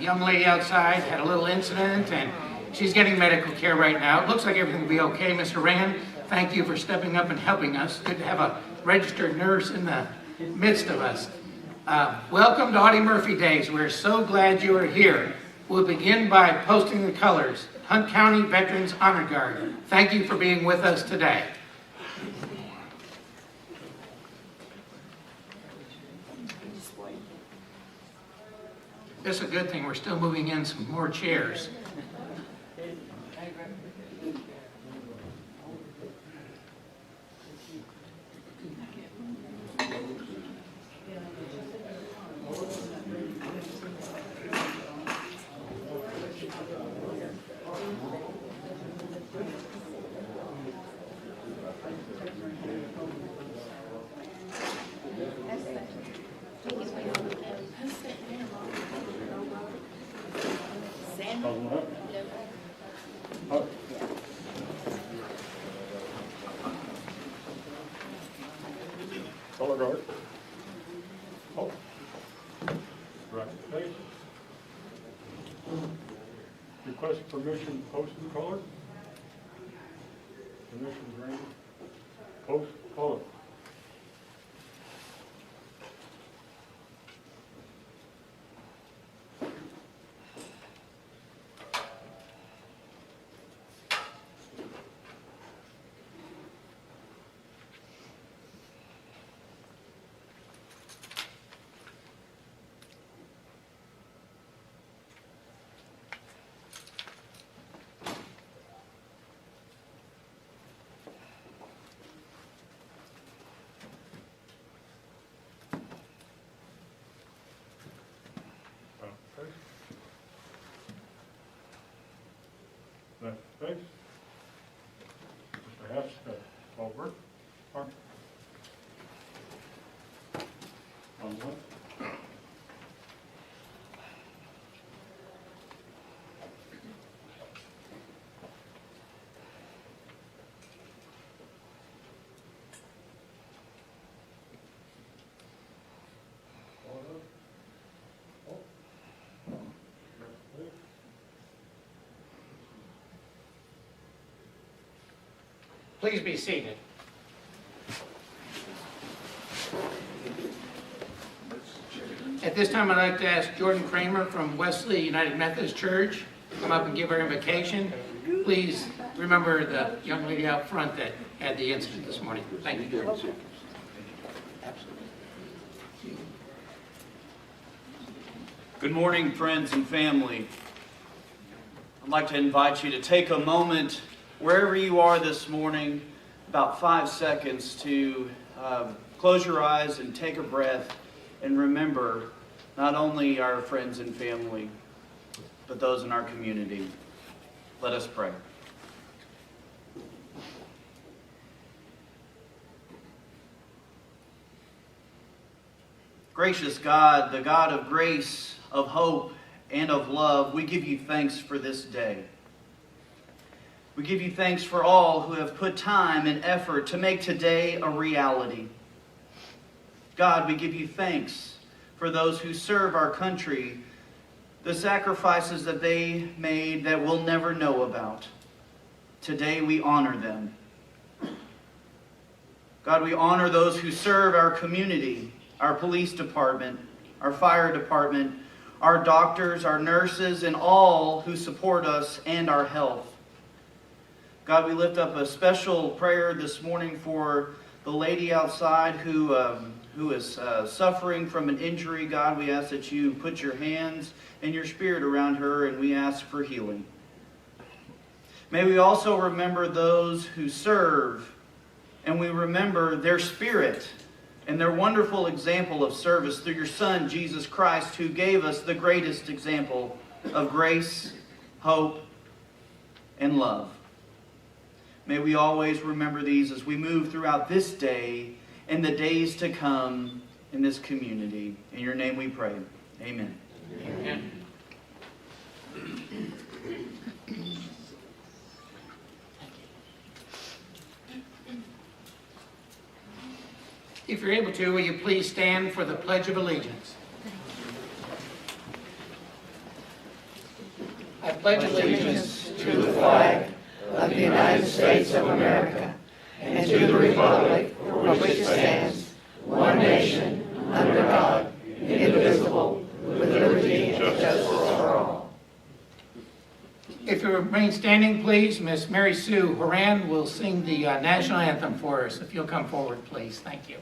young lady outside had a little incident, and she's getting medical care right now. It looks like everything will be okay. Mr. Rand, thank you for stepping up and helping us. Good to have a registered nurse in the midst of us. Welcome to Audie Murphy Days. We're so glad you are here. We'll begin by posting the colors. Hunt County Veterans Honor Guard, thank you for being with us today. This is a good thing. We're still moving in some more chairs. Color guard. Oh. Right. Face. Request permission to post in color. Permission granted. Post color. Left face. Mr. Hess, over. Arm. On one. Please be seated. At this time, I'd like to ask Jordan Kramer from Wesley United Methodist Church to come up and give our invocation. Please remember the young lady out front that had the incident this morning. Thank you, Jordan. Absolutely. Good morning, friends and family. I'd like to invite you to take a moment wherever you are this morning, about 5 seconds to close your eyes and take a breath and remember not only our friends and family, but those in our community. Let us pray. Gracious God, the God of grace, of hope, and of love, we give you thanks for this day. We give you thanks for all who have put time and effort to make today a reality. God, we give you thanks for those who serve our country, the sacrifices that they made that we'll never know about. Today we honor them. God, we honor those who serve our community, our police department, our fire department, our doctors, our nurses, and all who support us and our health. God, we lift up a special prayer this morning for the lady outside who is suffering from an injury. God, we ask that you put your hands and your spirit around her, and we ask for healing. May we also remember those who serve, and we remember their spirit and their wonderful example of service through your Son, Jesus Christ, who gave us the greatest example of grace, hope, and love. May we always remember these as we move throughout this day and the days to come in this community. In your name we pray. Amen. Amen. If you're able to, will you please stand for the Pledge of Allegiance? I pledge allegiance to the flag of the United States of America and to the republic for which it stands, one nation, under God, indivisible, with liberty and justice for all. If you remain standing, please, Miss Mary Sue Horan will sing the national anthem for us. If you'll come forward, please. Thank you.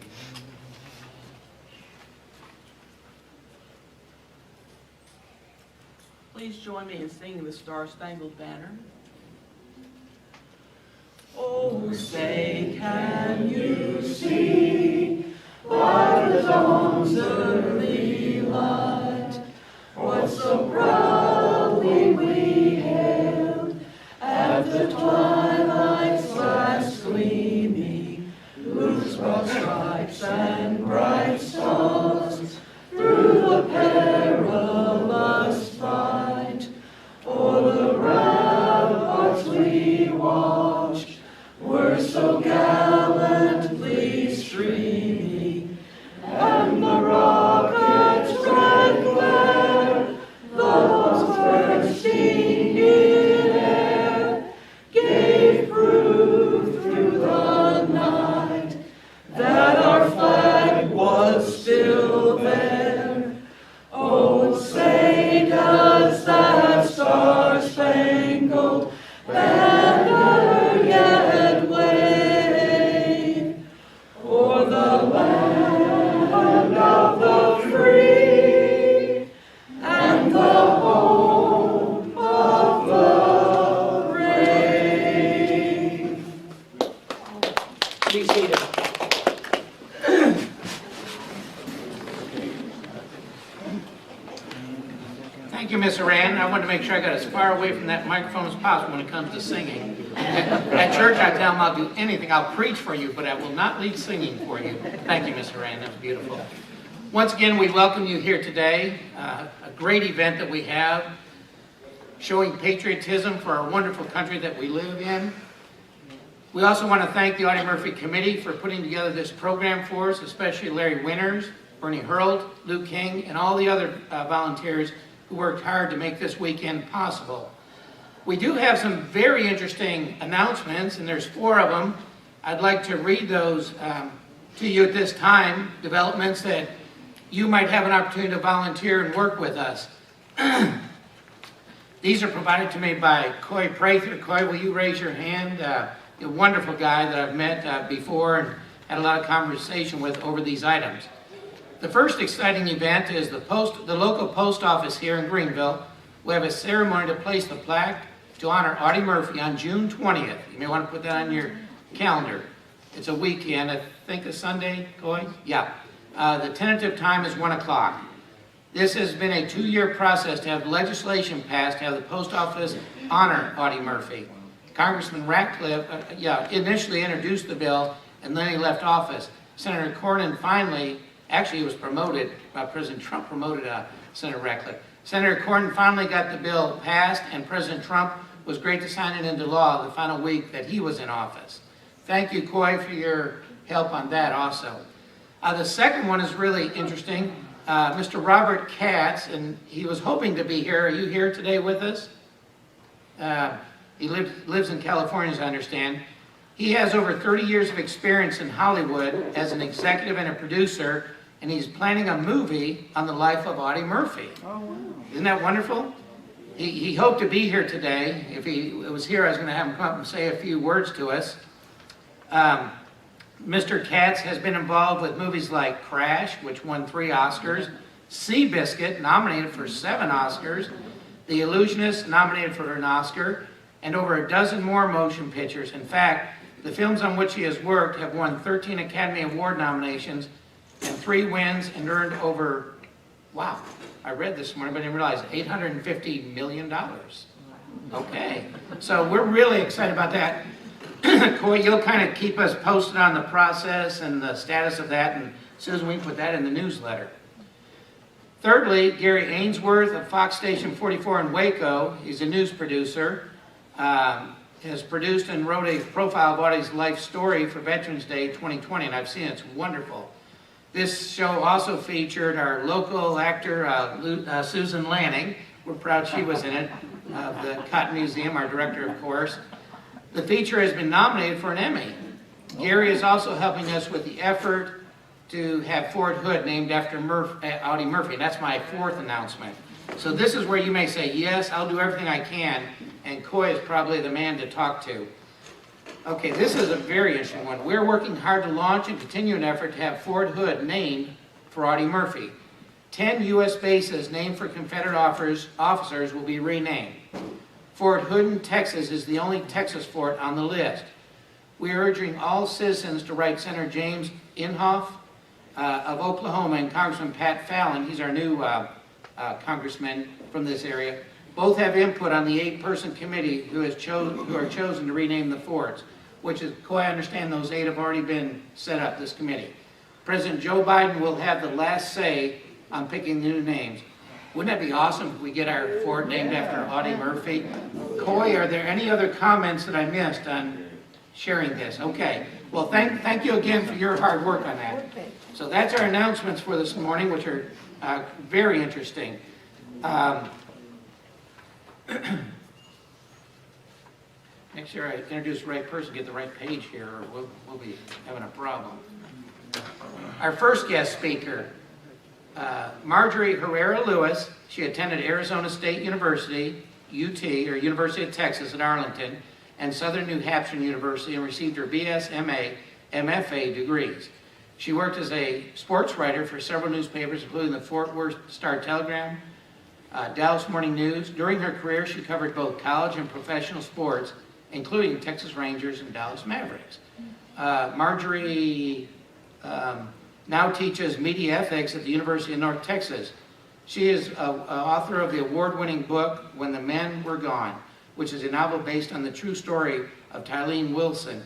Please join me in singing the Star-Spangled Banner. Oh, say, can you see by the dawn's early light what so proudly we hailed at the twilight's last gleaming, whose broad stripes and bright stars through the perilous fight o'er the ramparts we watched were so gallantly streaming, and the rocket's red glare, those bursting in air, gave proof through the night that our flag was still there. Oh, say does that star-spangled banner yet wave o'er the land of the free and the home of the brave? Be seated. Thank you, Miss Horan. I wanted to make sure I got as far away from that microphone as possible when it comes to singing. At church, I tell them I'll do anything. I'll preach for you, but I will not lead singing for you. Thank you, Miss Horan. That was beautiful. Once again, we welcome you here today. A great event that we have, showing patriotism for our wonderful country that we live in. We also want to thank the Audie Murphy Committee for putting together this program for us, especially Larry Winters, Bernie Hurld, Luke King, and all the other volunteers who worked hard to make this weekend possible. We do have some very interesting announcements, and there's 4 of them. I'd like to read those to you at this time, developments that you might have an opportunity to volunteer and work with us. These are provided to me by Coy Prather. Coy, will you raise your hand? A wonderful guy that I've met before and had a lot of conversation with over these items. The first exciting event is the local post office here in Greenville. We have a ceremony to place the plaque to honor Audie Murphy on June 20th. You may want to put that on your calendar. It's a weekend, I think a Sunday, Coy? Yeah. The tentative time is 1 o'clock. This has been a 2-year process to have legislation passed to have the post office honor Audie Murphy. Congressman Ratcliffe initially introduced the bill, and then he left office. Senator Cornyn finally, actually he was promoted, President Trump promoted Senator Ratcliffe. Senator Cornyn finally got the bill passed, and President Trump was great to sign it into law the final week that he was in office. Thank you, Coy, for your help on that also. The second one is really interesting. Mr. Robert Katz, and he was hoping to be here. Are you here today with us? He lives in California, as I understand. He has over 30 years of experience in Hollywood as an executive and a producer, and he's planning a movie on the life of Audie Murphy. Oh, wow. Isn't that wonderful? He hoped to be here today. If he was here, I was going to have him come up and say a few words to us. Mr. Katz has been involved with movies like Crash, which won 3 Oscars, Seabiscuit, nominated for 7 Oscars, The Illusionist, nominated for an Oscar, and over a dozen more motion pictures. In fact, the films on which he has worked have won 13 Academy Award nominations and 3 wins and earned over, wow, I read this morning, but I didn't realize, $850 million. Okay, so we're really excited about that. Coy, you'll kind of keep us posted on the process and the status of that, and Susan, we can put that in the newsletter. Thirdly, Gary Ainsworth of Fox Station 44 in Waco, he's a news producer, has produced and wrote a profile of Audie's life story for Veterans Day 2020, and I've seen it. It's wonderful. This show also featured our local actor, Susan Lanning. We're proud she was in it. of the Cotton Museum, our director, of course. The feature has been nominated for an Emmy. Gary is also helping us with the effort to have Fort Hood named after Audie Murphy. And that's my fourth announcement. So this is where you may say, yes, I'll do everything I can, and Coy is probably the man to talk to. Okay, this is a very interesting one. We're working hard to launch and continue an effort to have Fort Hood named for Audie Murphy. 10 U.S. bases named for Confederate officers will be renamed. Fort Hood, Texas is the only Texas fort on the list. We are urging all citizens to write Senator James Inhofe of Oklahoma and Congressman Pat Fallon, he's our new congressman from this area. Both have input on the 8-person committee who are chosen to rename the forts, which is, I understand those 8 have already been set up, this committee. President Joe Biden will have the last say on picking the new names. Wouldn't that be awesome if we get our fort named after Audie Murphy? Coy, are there any other comments that I missed on sharing this? Okay. Well, thank you again for your hard work on that. So that's our announcements for this morning, which are very interesting. Make sure I introduce the right person, get the right page here, or we'll be having a problem. Our first guest speaker, Marjorie Herrera Lewis. She attended Arizona State University, UT, or University of Texas at Arlington, and Southern New Hampshire University, and received her BS, MA, MFA degrees. She worked as a sports writer for several newspapers, including the Fort Worth Star-Telegram, Dallas Morning News. During her career, she covered both college and professional sports, including Texas Rangers and Dallas Mavericks. Marjorie now teaches media ethics at the University of North Texas. She is an author of the award-winning book, When the Men Were Gone, which is a novel based on the true story of Tylene Wilson,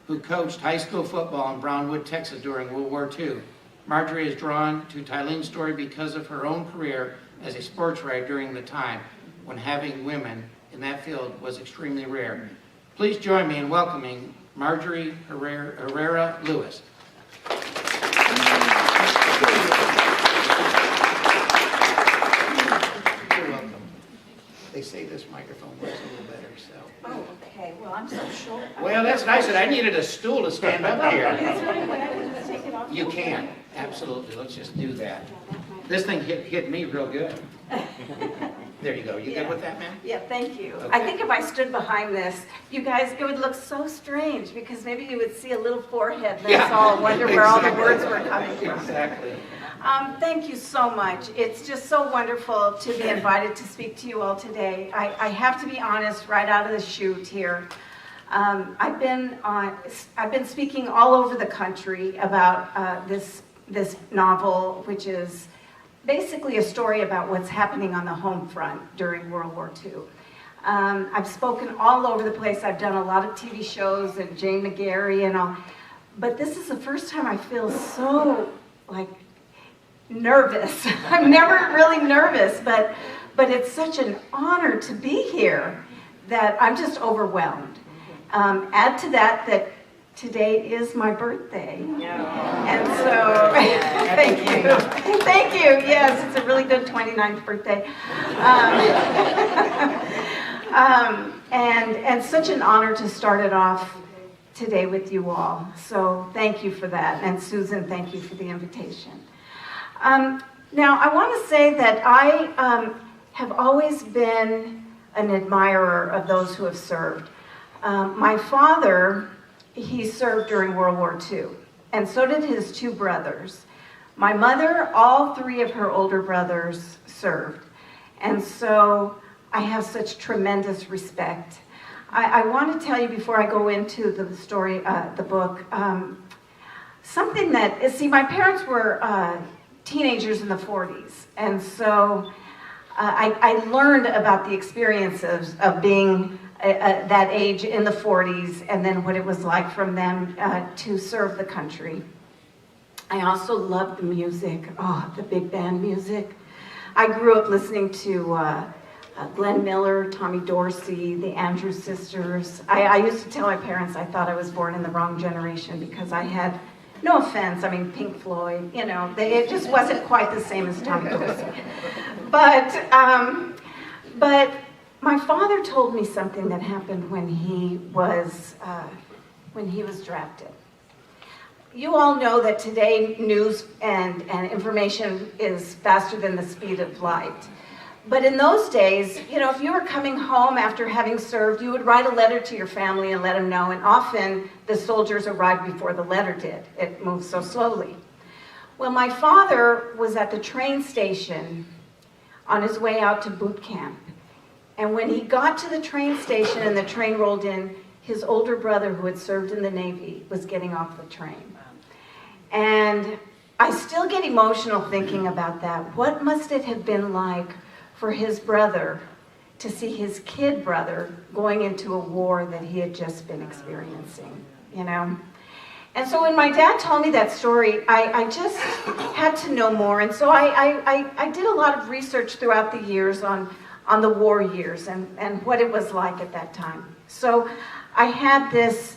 who coached high school football in Brownwood, Texas during World War II. Marjorie is drawn to Tylene's story because of her own career as a sports writer during the time when having women in that field was extremely rare. Please join me in welcoming Marjorie Herrera Lewis. You're welcome. They say this microphone works a little better, so. Oh, okay. Well, I'm so short. Well, that's nice, and I needed a stool to stand up here. Is there any way I can just take it off? You can, absolutely. Let's just do that. This thing hit me real good. There you go. You good with that, ma'am? Yeah, thank you. Okay. I think if I stood behind this, you guys, it would look so strange because maybe you would see a little forehead. That's all. Wonder where all the exactly. words were coming from. Exactly. Thank you so much. It's just so wonderful to be invited to speak to you all today. I have to be honest, right out of the chute here. I've been speaking all over the country about this novel, which is basically a story about what's happening on the home front during World War II. I've spoken all over the place. I've done a lot of TV shows and Jane McGarry and all, but this is the first time I feel so nervous. I'm never really nervous, but it's such an honor to be here that I'm just overwhelmed. Add to that today is my birthday. And so, thank you. Thank you. Yes, it's a really good 29th birthday. And such an honor to start it off today with you all. So thank you for that. And Susan, thank you for the invitation. Now, I want to say that I have always been an admirer of those who have served. My father, he served during World War II, and so did his 2 brothers. My mother, all 3 of her older brothers served, and so I have such tremendous respect. I want to tell you before I go into the story, the book, something that, see, my parents were teenagers in the 40s, and so I learned about the experiences of being that age in the 40s, and then what it was like from them to serve the country. I also loved the music, the big band music. I grew up listening to Glenn Miller, Tommy Dorsey, the Andrews Sisters. I used to tell my parents I thought I was born in the wrong generation because I had, no offense, I mean Pink Floyd, it just wasn't quite the same as Tommy Dorsey. But my father told me something that happened when he was drafted. You all know that today news and information is faster than the speed of light. But in those days, you know, if you were coming home after having served, you would write a letter to your family and let them know, and often the soldiers arrived before the letter did. It moved so slowly. Well, my father was at the train station on his way out to boot camp. And when he got to the train station and the train rolled in, his older brother, who had served in the Navy, was getting off the train. And I still get emotional thinking about that. What must it have been like for his brother to see his kid brother going into a war that he had just been experiencing, you know? And so when my dad told me that story, I just had to know more. And so I did a lot of research throughout the years on the war years and what it was like at that time. So I had this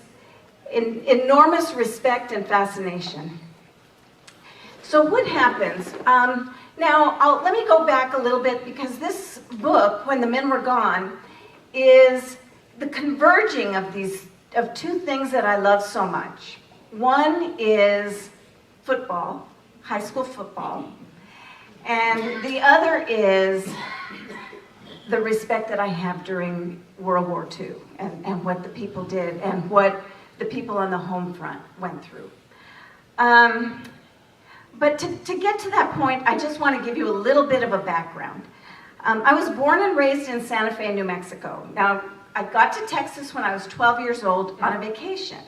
enormous respect and fascination. So what happens? Now, let me go back a little bit, because this book, When the Men Were Gone, is the converging of two things that I love so much. One is football, high school football, and the other is the respect that I have during World War II and what the people did and what the people on the home front went through. But to get to that point, I just want to give you a little bit of a background. I was born and raised in Santa Fe, New Mexico. Now, I got to Texas when I was 12 years old on a vacation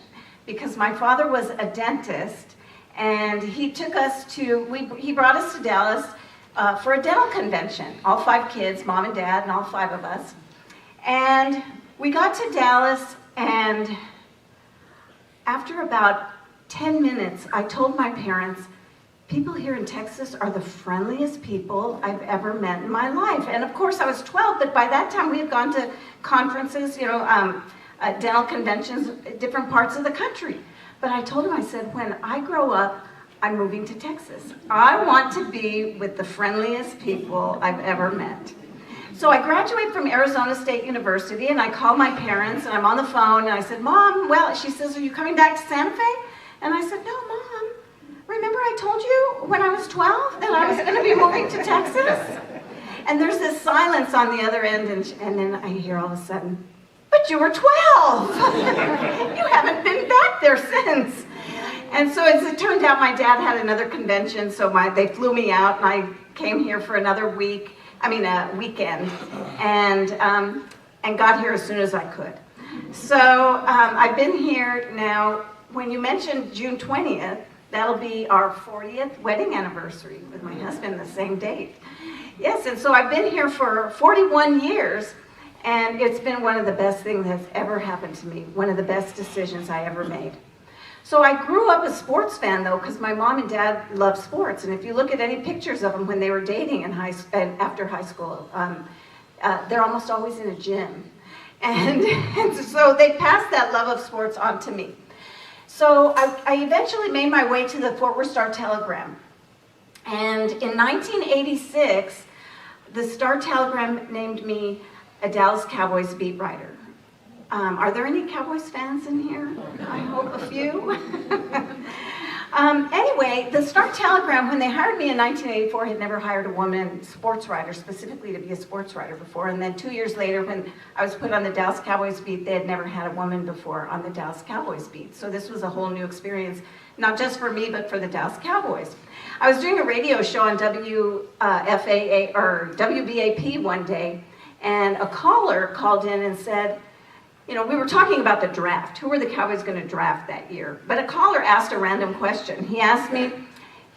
because my father was a dentist, and he took us he brought us to Dallas for a dental convention, all 5 kids, mom and dad, and all 5 of us. And we got to Dallas, and after about 10 minutes, I told my parents, people here in Texas are the friendliest people I've ever met in my life. And of course, I was 12, but by that time we had gone to conferences, you know, dental conventions, different parts of the country. But I told him, I said, when I grow up, I'm moving to Texas. I want to be with the friendliest people I've ever met. So I graduated from Arizona State University, and I called my parents, and I'm on the phone, and I said, Mom, well, she says, are you coming back to Santa Fe? And I said, no, Mom. Remember I told you when I was 12 that I was going to be moving to Texas? And there's this silence on the other end, and then I hear all of a sudden, but you were 12! You haven't been back there since. And so as it turned out, my dad had another convention, so they flew me out, and I came here for another weekend, and got here as soon as I could. So I've been here now. When you mentioned June 20th, that'll be our 40th wedding anniversary with my husband, the same date. Yes, and so I've been here for 41 years, and it's been one of the best things that's ever happened to me, one of the best decisions I ever made. So I grew up a sports fan, though, because my mom and dad loved sports, and if you look at any pictures of them when they were dating and after high school, they're almost always in a gym. And so they passed that love of sports on to me. So I eventually made my way to the Fort Worth Star-Telegram. And in 1986, the Star-Telegram named me a Dallas Cowboys beat writer. Are there any Cowboys fans in here? I hope a few. Anyway, the Star-Telegram, when they hired me in 1984, had never hired a woman sports writer, specifically to be a sports writer before. And then 2 years later, when I was put on the Dallas Cowboys beat, they had never had a woman before on the Dallas Cowboys beat. So this was a whole new experience, not just for me, but for the Dallas Cowboys. I was doing a radio show on WBAP one day, and a caller called in and said, you know, we were talking about the draft. Who were the Cowboys going to draft that year? But a caller asked a random question. He asked me,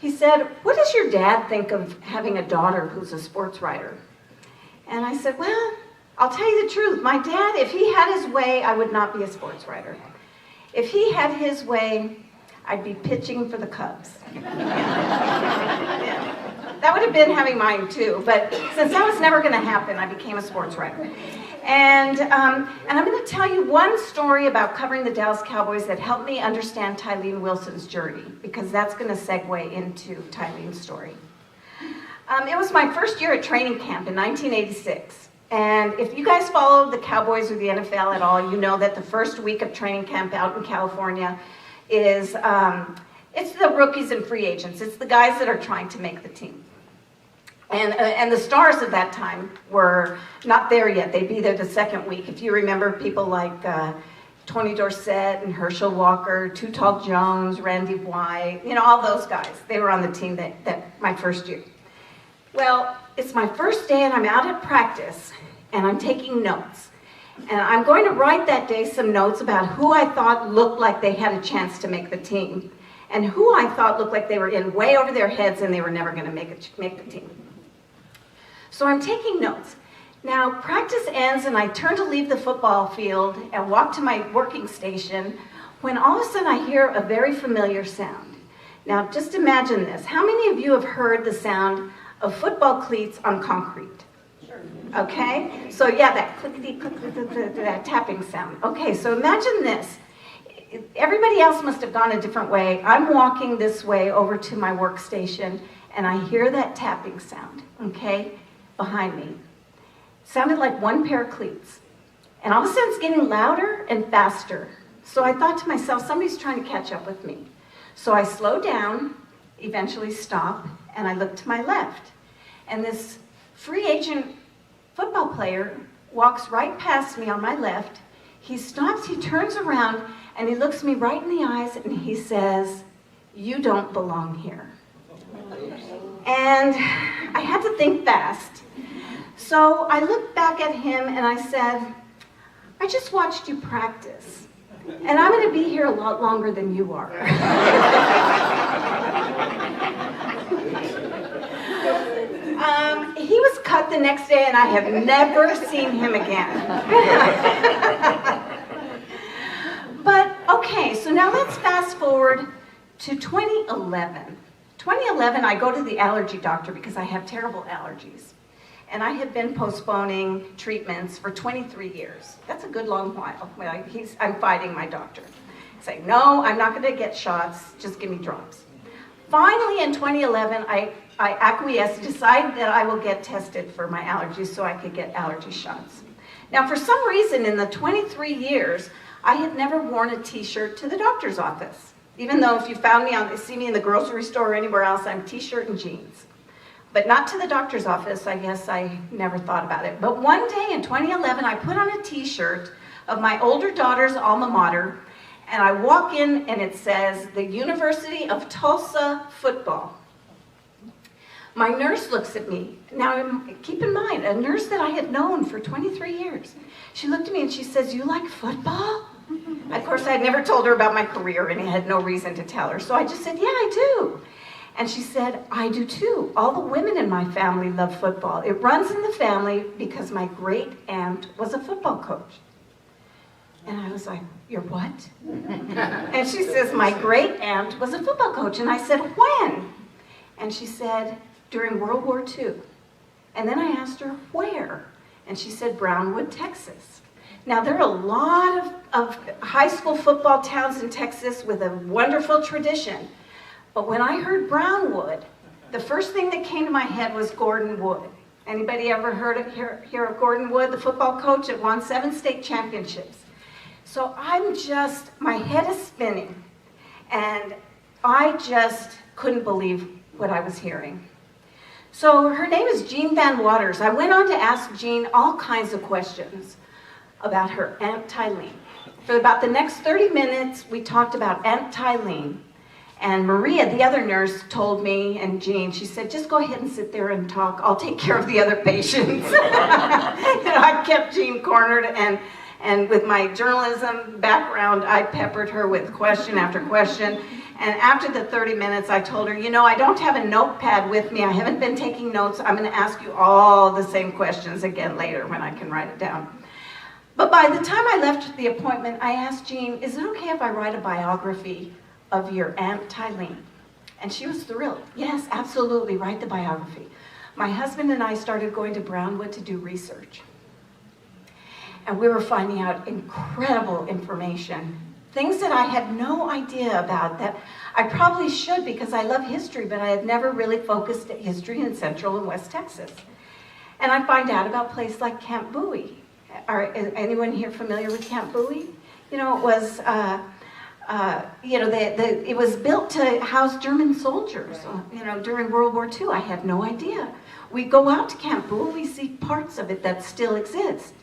he said, what does your dad think of having a daughter who's a sports writer? And I said, well, I'll tell you the truth. My dad, if he had his way, I would not be a sports writer. If he had his way, I'd be pitching for the Cubs. Yeah. That would have been having mine too, but since that was never going to happen, I became a sports writer. And I'm going to tell you one story about covering the Dallas Cowboys that helped me understand Tylene Wilson's journey, because that's going to segue into Tylene's story. It was my first year at training camp in 1986, And if you guys follow the Cowboys or the NFL at all, you know that the first week of training camp out in California is, it's the rookies and free agents. It's the guys that are trying to make the team. And the stars at that time were not there yet. They'd be there the second week. If you remember people like Tony Dorsett and Herschel Walker, Too Tall Jones, Randy White, you know, all those guys. They were on the team that my first year. Well, it's my first day and I'm out at practice and I'm taking notes. And I'm going to write that day some notes about who I thought looked like they had a chance to make the team and who I thought looked like they were in way over their heads and they were never going to make the team. So I'm taking notes. Now, practice ends and I turn to leave the football field and walk to my working station when all of a sudden I hear a very familiar sound. Now, just imagine this. How many of you have heard the sound of football cleats on concrete? Sure. Okay? So yeah, that clickety click, that tapping sound. Okay, so imagine this. Everybody else must have gone a different way. I'm walking this way over to my workstation and I hear that tapping sound, okay, behind me. Sounded like one pair of cleats. And all of a sudden it's getting louder and faster. So I thought to myself, somebody's trying to catch up with me. So I slow down, eventually stop, and I look to my left. And this free agent football player walks right past me on my left. He stops, he turns around, and he looks me right in the eyes, and he says, "You don't belong here." And I had to think fast. So I looked back at him and I said, "I just watched you practice, and I'm going to be here a lot longer than you are." He was cut the next day and I have never seen him again. But okay, so now let's fast forward to 2011. 2011, I go to the allergy doctor because I have terrible allergies. And I had been postponing treatments for 23 years. That's a good long while. I'm fighting my doctor. Saying, "No, I'm not going to get shots, just give me drops." Finally, in 2011, I acquiesced, decided that I will get tested for my allergies so I could get allergy shots. Now, for some reason, in the 23 years, I had never worn a t-shirt to the doctor's office. Even though if you see me in the grocery store or anywhere else, I'm t-shirt and jeans. But not to the doctor's office. I guess I never thought about it. But one day in 2011, I put on a t-shirt of my older daughter's alma mater, and I walk in and it says, "The University of Tulsa Football." My nurse looks at me. Now, keep in mind, a nurse that I had known for 23 years. She looked at me and she says, "You like football?" Of course, I had never told her about my career and I had no reason to tell her. So I just said, "Yeah, I do." And she said, "I do too. All the women in my family love football. It runs in the family because my great aunt was a football coach." And I was like, "You're what?" And she says, "My great aunt was a football coach." And I said, "When?" And she said, "During World War II. And then I asked her, "Where?" And she said, "Brownwood, Texas." Now, there are a lot of high school football towns in Texas with a wonderful tradition. But when I heard Brownwood, the first thing that came to my head was Gordon Wood. Anybody ever hear of Gordon Wood, the football coach that won 7 state championships? So my head is spinning. And I just couldn't believe what I was hearing. So her name is Jean Van Waters. I went on to ask Jean all kinds of questions about her Aunt Tylene. For about the next 30 minutes, we talked about Aunt Tylene. And Maria, the other nurse, told me, and Jean, she said, "Just go ahead and sit there and talk. I'll take care of the other patients." I kept Jean cornered, and with my journalism background, I peppered her with question after question. And after the 30 minutes, I told her, "I don't have a notepad with me. I haven't been taking notes. I'm going to ask you all the same questions again later when I can write it down." But by the time I left the appointment, I asked Jean, "Is it okay if I write a biography of your Aunt Tylene?" And she was thrilled. "Yes, absolutely, write the biography." My husband and I started going to Brownwood to do research. And we were finding out incredible information. Things that I had no idea about that I probably should because I love history, but I had never really focused at history in Central and West Texas. and I find out about places like Camp Bowie. Is anyone here familiar with Camp Bowie? You know, it was, it was built to house German soldiers, during World War II. I had no idea. We go out to Camp Bowie, we see parts of it that still exist.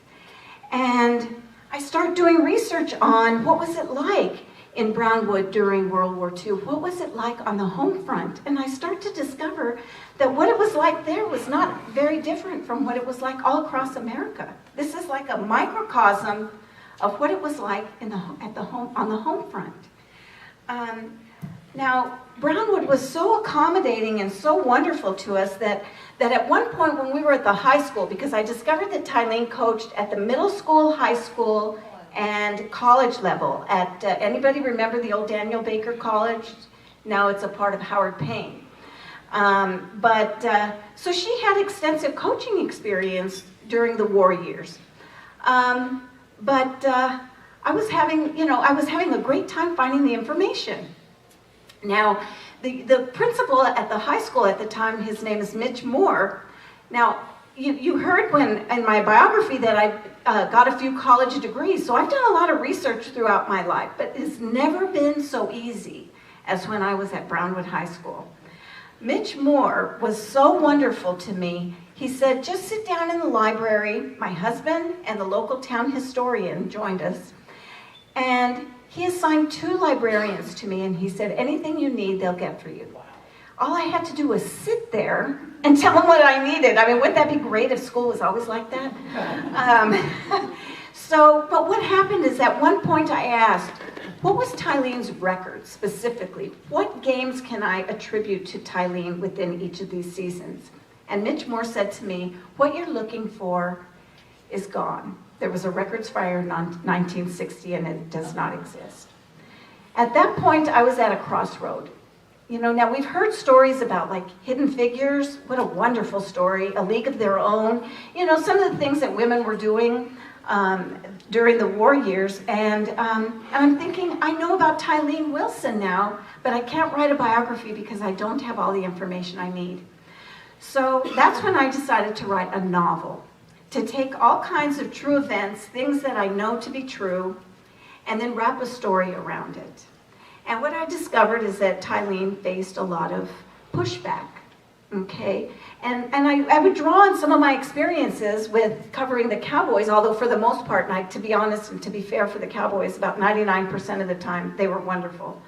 And I start doing research on what was it like in Brownwood during World War II? What was it like on the home front? And I start to discover that what it was like there was not very different from what it was like all across America. This is like a microcosm of what it was like on the home front. Now, Brownwood was so accommodating and so wonderful to us that at one point when we were at the high school, because I discovered that Tylene coached at the middle school, high school, and college level. At anybody remember the old Daniel Baker College? Now it's a part of Howard Payne. So she had extensive coaching experience during the war years. I was having a great time finding the information. Now, the principal at the high school at the time, his name is Mitch Moore. Now, you heard in my biography that I got a few college degrees, so I've done a lot of research throughout my life, but it's never been so easy as when I was at Brownwood High School. Mitch Moore was so wonderful to me. He said, just sit down in the library. My husband and the local town historian joined us, and he assigned 2 librarians to me, and he said, anything you need, they'll get for you. All I had to do was sit there and tell them what I needed. I mean, wouldn't that be great if school was always like that? But what happened is at one point I asked, what was Tylene's record specifically? What games can I attribute to Tylene within each of these seasons? And Mitch Moore said to me, what you're looking for is gone. There was a records fire in 1960 and it does not exist. At that point, I was at a crossroad. Now we've heard stories about like Hidden Figures. What a wonderful story. A League of Their Own. Some of the things that women were doing during the war years. And I'm thinking, I know about Tylene Wilson now, but I can't write a biography because I don't have all the information I need. So that's when I decided to write a novel, to take all kinds of true events, things that I know to be true, and then wrap a story around it. And what I discovered is that Tylene faced a lot of pushback, okay? And I would draw on some of my experiences with covering the Cowboys, although for the most part, and to be honest and to be fair for the Cowboys, about 99% of the time, they were wonderful.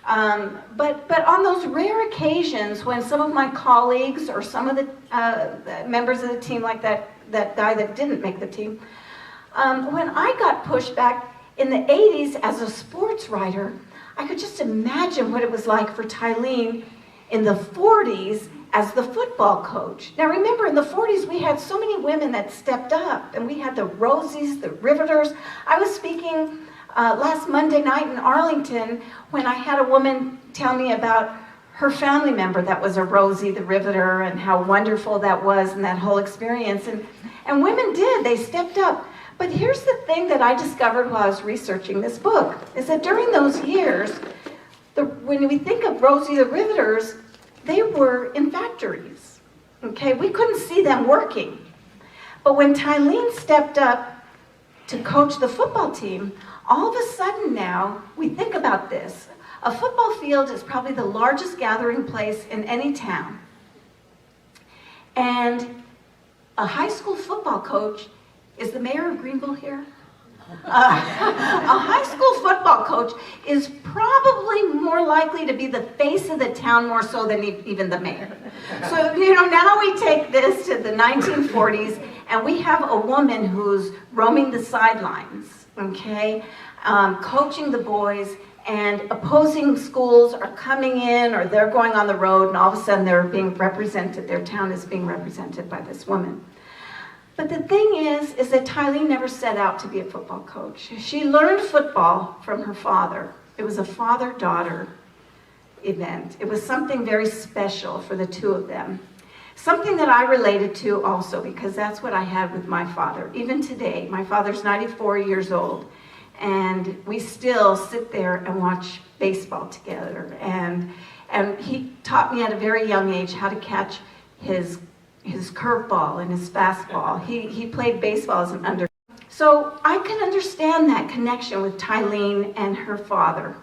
But on those rare occasions when some of my colleagues or some of the members of the team, like that guy that didn't make the team, when I got pushback in the 80s as a sports writer, I could just imagine what it was like for Tylene in the 40s as the football coach. Now remember, in the 40s, we had so many women that stepped up, and we had the Rosies, the Riveters. I was speaking last Monday night in Arlington when I had a woman tell me about her family member that was a Rosie, the Riveter, and how wonderful that was and that whole experience. And women did, they stepped up. But here's the thing that I discovered while I was researching this book, is that during those years, when we think of Rosie the Riveters, they were in factories, okay? We couldn't see them working. But when Tylene stepped up to coach the football team, all of a sudden now, we think about this. A football field is probably the largest gathering place in any town. And a high school football coach, is the mayor of Greenville here? A high school football coach is probably more likely to be the face of the town more so than even the mayor. So, now we take this to the 1940s and we have a woman who's roaming the sidelines, okay? Coaching the boys, and opposing schools are coming in or they're going on the road, and all of a sudden they're being represented, their town is being represented by this woman. But the thing is that Tylene never set out to be a football coach. She learned football from her father. It was a father-daughter event. It was something very special for the two of them. Something that I related to also, because that's what I had with my father. Even today, my father's 94 years old, and we still sit there and watch baseball together. And he taught me at a very young age how to catch his his curveball and his fastball. He played baseball as an under. So I can understand that connection with Tylene and her father.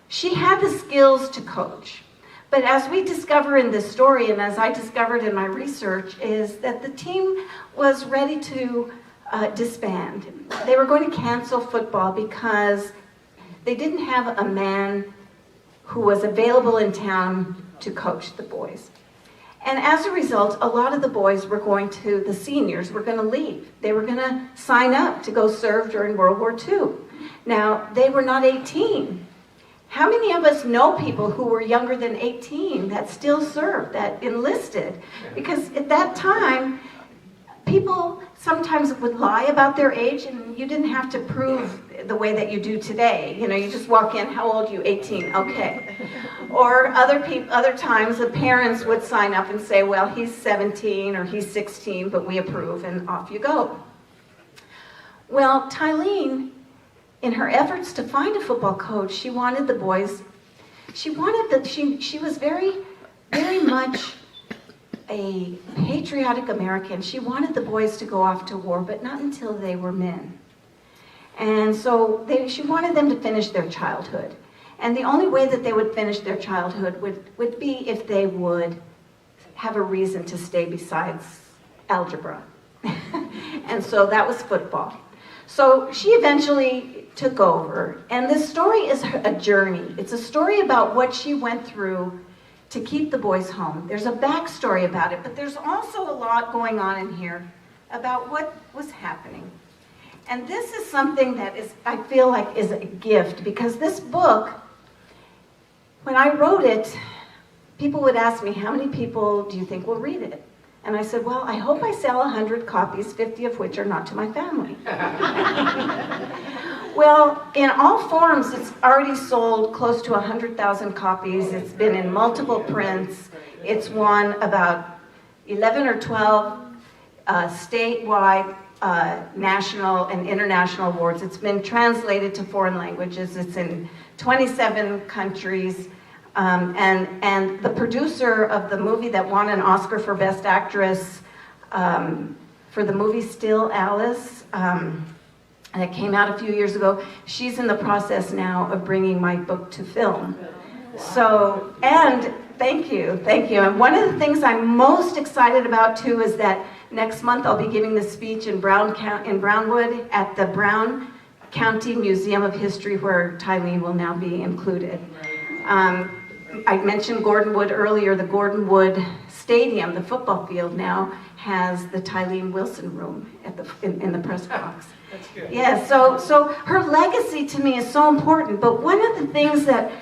She had the skills to coach. But as we discover in this story, and as I discovered in my research, is that the team was ready to disband. They were going to cancel football because they didn't have a man who was available in town to coach the boys. And as a result, a lot of the boys were the seniors were going to leave. They were going to sign up to go serve during World War II. Now, they were not 18. How many of us know people who were younger than 18 that still served, that enlisted? Because at that time, people sometimes would lie about their age, and you didn't have to prove the way that you do today. You know, you just walk in, how old are you? 18, okay. Or other times the parents would sign up and say, well, he's 17 or he's 16, but we approve, and off you go. Well, Tylene, in her efforts to find a football coach, she wanted the boys, she was very, very much a patriotic American. She wanted the boys to go off to war, but not until they were men. And so she wanted them to finish their childhood. And the only way that they would finish their childhood would be if they would have a reason to stay besides algebra. And so that was football. So she eventually took over. And this story is a journey. It's a story about what she went through to keep the boys home. There's a backstory about it, but there's also a lot going on in here about what was happening. And this is something that I feel like is a gift, because this book, when I wrote it, people would ask me, how many people do you think will read it? And I said, well, I hope I sell 100 copies, 50 of which are not to my family. Well, in all forms, it's already sold close to 100,000 copies. It's been in multiple prints. It's won about 11 or 12 statewide, national and international awards. It's been translated to foreign languages. It's in 27 countries. And the producer of the movie that won an Oscar for Best Actress for the movie Still Alice, and it came out a few years ago, she's in the process now of bringing my book to film. So, and thank you. And one of the things I'm most excited about too is that next month I'll be giving the speech in Brownwood at the Brown County Museum of History, where Tylene will now be included. I mentioned Gordon Wood earlier. The Gordon Wood Stadium, the football field now, has the Tylene Wilson room at in the press box. That's good. Yeah, so her legacy to me is so important. But one of the things that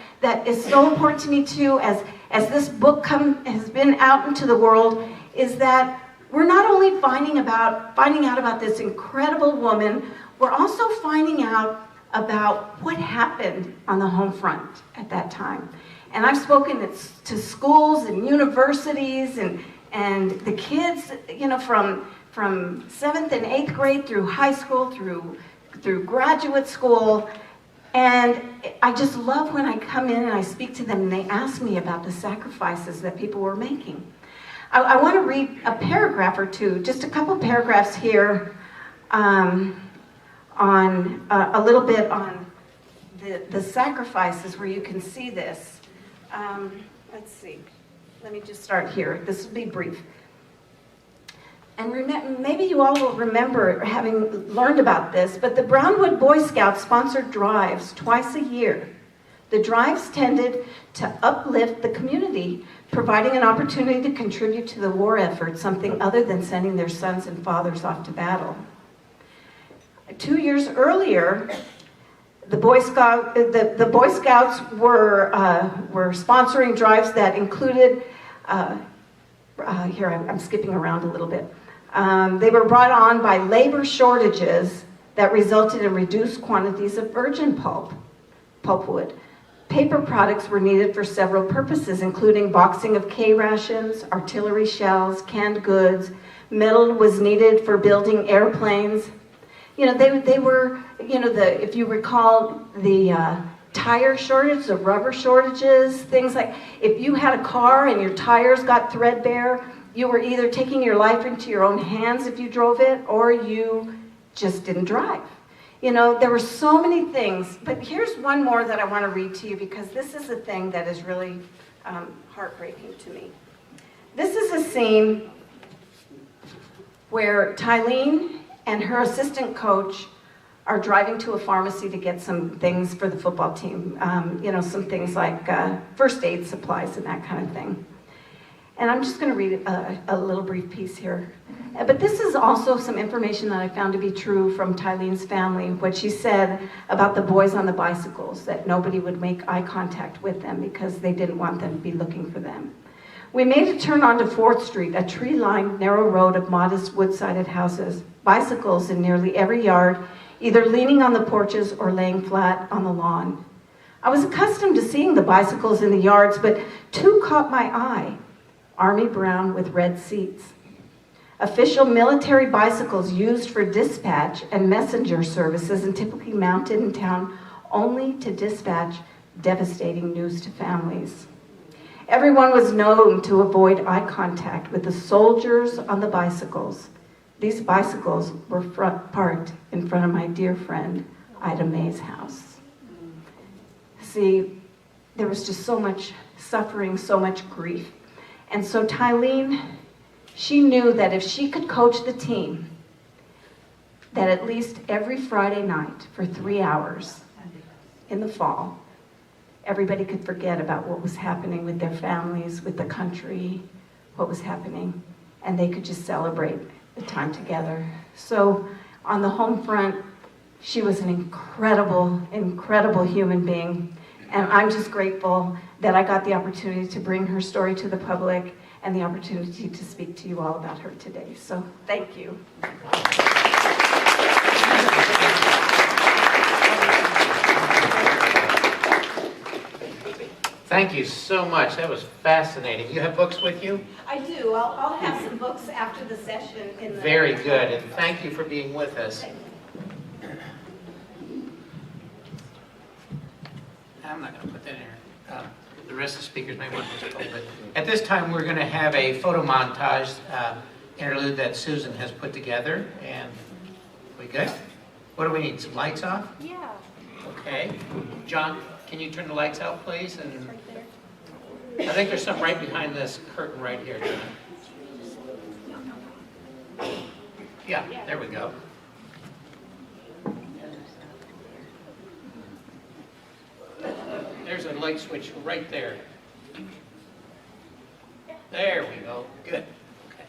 is so important to me too, as this book has been out into the world, is that we're not only finding out about this incredible woman, we're also finding out about what happened on the home front at that time. And I've spoken to schools and universities and the kids, you know, from 7th and 8th grade through high school, through graduate school. And I just love when I come in and I speak to them and they ask me about the sacrifices that people were making. I want to read a paragraph or two, just a couple paragraphs here on a little bit on the sacrifices where you can see this. Let's see. Let me just start here. This will be brief. And maybe you all will remember having learned about this, but the Brownwood Boy Scouts sponsored drives twice a year. The drives tended to uplift the community, providing an opportunity to contribute to the war effort, something other than sending their sons and fathers off to battle. 2 years earlier, the Boy Scouts were sponsoring drives that included, here I'm skipping around a little bit. They were brought on by labor shortages that resulted in reduced quantities of virgin pulpwood. Paper products were needed for several purposes, including boxing of K-rations, artillery shells, canned goods. Metal was needed for building airplanes. You know, they were, you know, if you recall the tire shortage, the rubber shortages, things like if you had a car and your tires got threadbare, you were either taking your life into your own hands if you drove it, or you just didn't drive. You know, there were so many things, but here's one more that I want to read to you because this is a thing that is really heartbreaking to me. This is a scene where Tylene and her assistant coach are driving to a pharmacy to get some things for the football team. You know, some things like first aid supplies and that kind of thing. And I'm just going to read a little brief piece here. But this is also some information that I found to be true from Tylene's family, what she said about the boys on the bicycles, that nobody would make eye contact with them because they didn't want them to be looking for them. We made a turn onto 4th Street, a tree-lined, narrow road of modest wood-sided houses, bicycles in nearly every yard, either leaning on the porches or laying flat on the lawn. I was accustomed to seeing the bicycles in the yards, but 2 caught my eye. Army brown with red seats. Official military bicycles used for dispatch and messenger services and typically mounted in town only to dispatch devastating news to families. Everyone was known to avoid eye contact with the soldiers on the bicycles. These bicycles were parked in front of my dear friend Ida May's house. See, there was just so much suffering, so much grief. And so Tylene, she knew that if she could coach the team, that at least every Friday night for 3 hours in the fall, everybody could forget about what was happening with their families, with the country, what was happening, and they could just celebrate the time together. So on the home front, she was an incredible, incredible human being. And I'm just grateful that I got the opportunity to bring her story to the public and the opportunity to speak to you all about her today. So thank you. Thank you so much. That was fascinating. You have books with you? I do. I'll have some books after the session. Very good, and thank you for being with us. I'm not going to put that in here. The rest of the speakers may want to but at this time we're going to have a photo montage interlude that Susan has put together. And we good? What do we need? Some lights off? Yeah. Okay. John, can you turn the lights out, please? And Right there. I think there's some right behind this curtain right here, John. Yeah, there we go. There's a light switch right there. There we go. Good. Okay.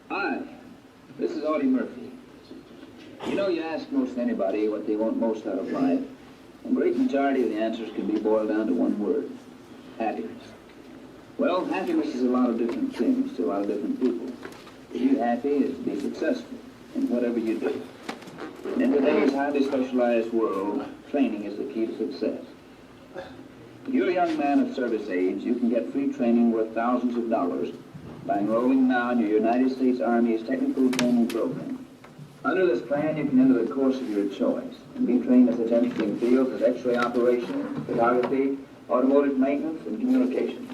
Hi, this is Audie Murphy. You know, you ask most anybody what they want most out of life, and great majority of the answers can be boiled down to one word: happiness. Well, happiness is a lot of different things to a lot of different people. To be happy is to be successful in whatever you do. And in today's highly specialized world, training is the key to success. If you're a young man of service age, you can get free training worth thousands of dollars by enrolling now in your United States Army's technical training program. Under this plan, you can enter the course of your choice and be trained in such interesting fields as X-ray operation, photography, automotive maintenance, and communication.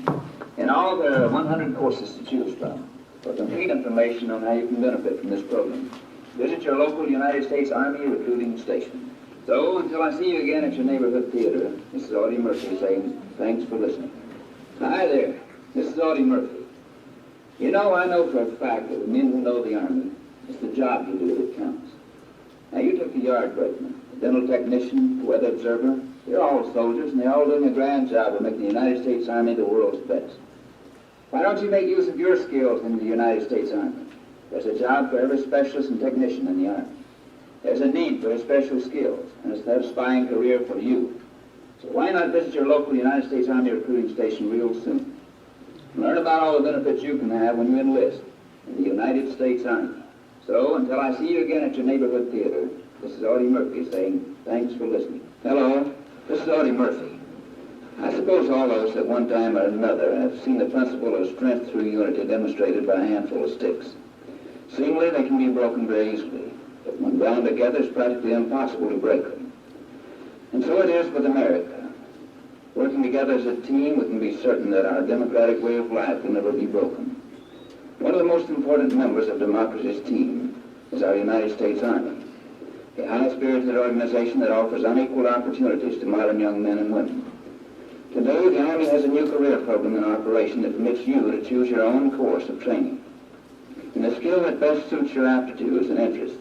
In all, there are 100 courses to choose from. For complete information on how you can benefit from this program, visit your local United States Army recruiting station. So, until I see you again at your neighborhood theater, this is Audie Murphy saying thanks for listening. Hi there, this is Audie Murphy. You know, I know for a fact that the men who know the Army, it's the job you do that counts. Now, you took a yard brakeman, a dental technician, a weather observer. They're all soldiers, and they're all doing a grand job of making the United States Army the world's best. Why don't you make use of your skills in the United States Army? There's a job for every specialist and technician in the Army. There's a need for special skills and a satisfying career for you. So why not visit your local United States Army recruiting station real soon? Learn about all the benefits you can have when you enlist in the United States Army. So until I see you again at your neighborhood theater, this is Audie Murphy saying thanks for listening. Hello, this is Audie Murphy. I suppose all of us at one time or another have seen the principle of strength through unity demonstrated by a handful of sticks. Singly, they can be broken very easily, but when bound together, it's practically impossible to break them. And so it is with America. Working together as a team, we can be certain that our democratic way of life will never be broken. One of the most important members of democracy's team is our United States Army, a high-spirited organization that offers unequal opportunities to modern young men and women. Today, the Army has a new career program in operation that permits you to choose your own course of training and the skill that best suits your aptitudes and interests.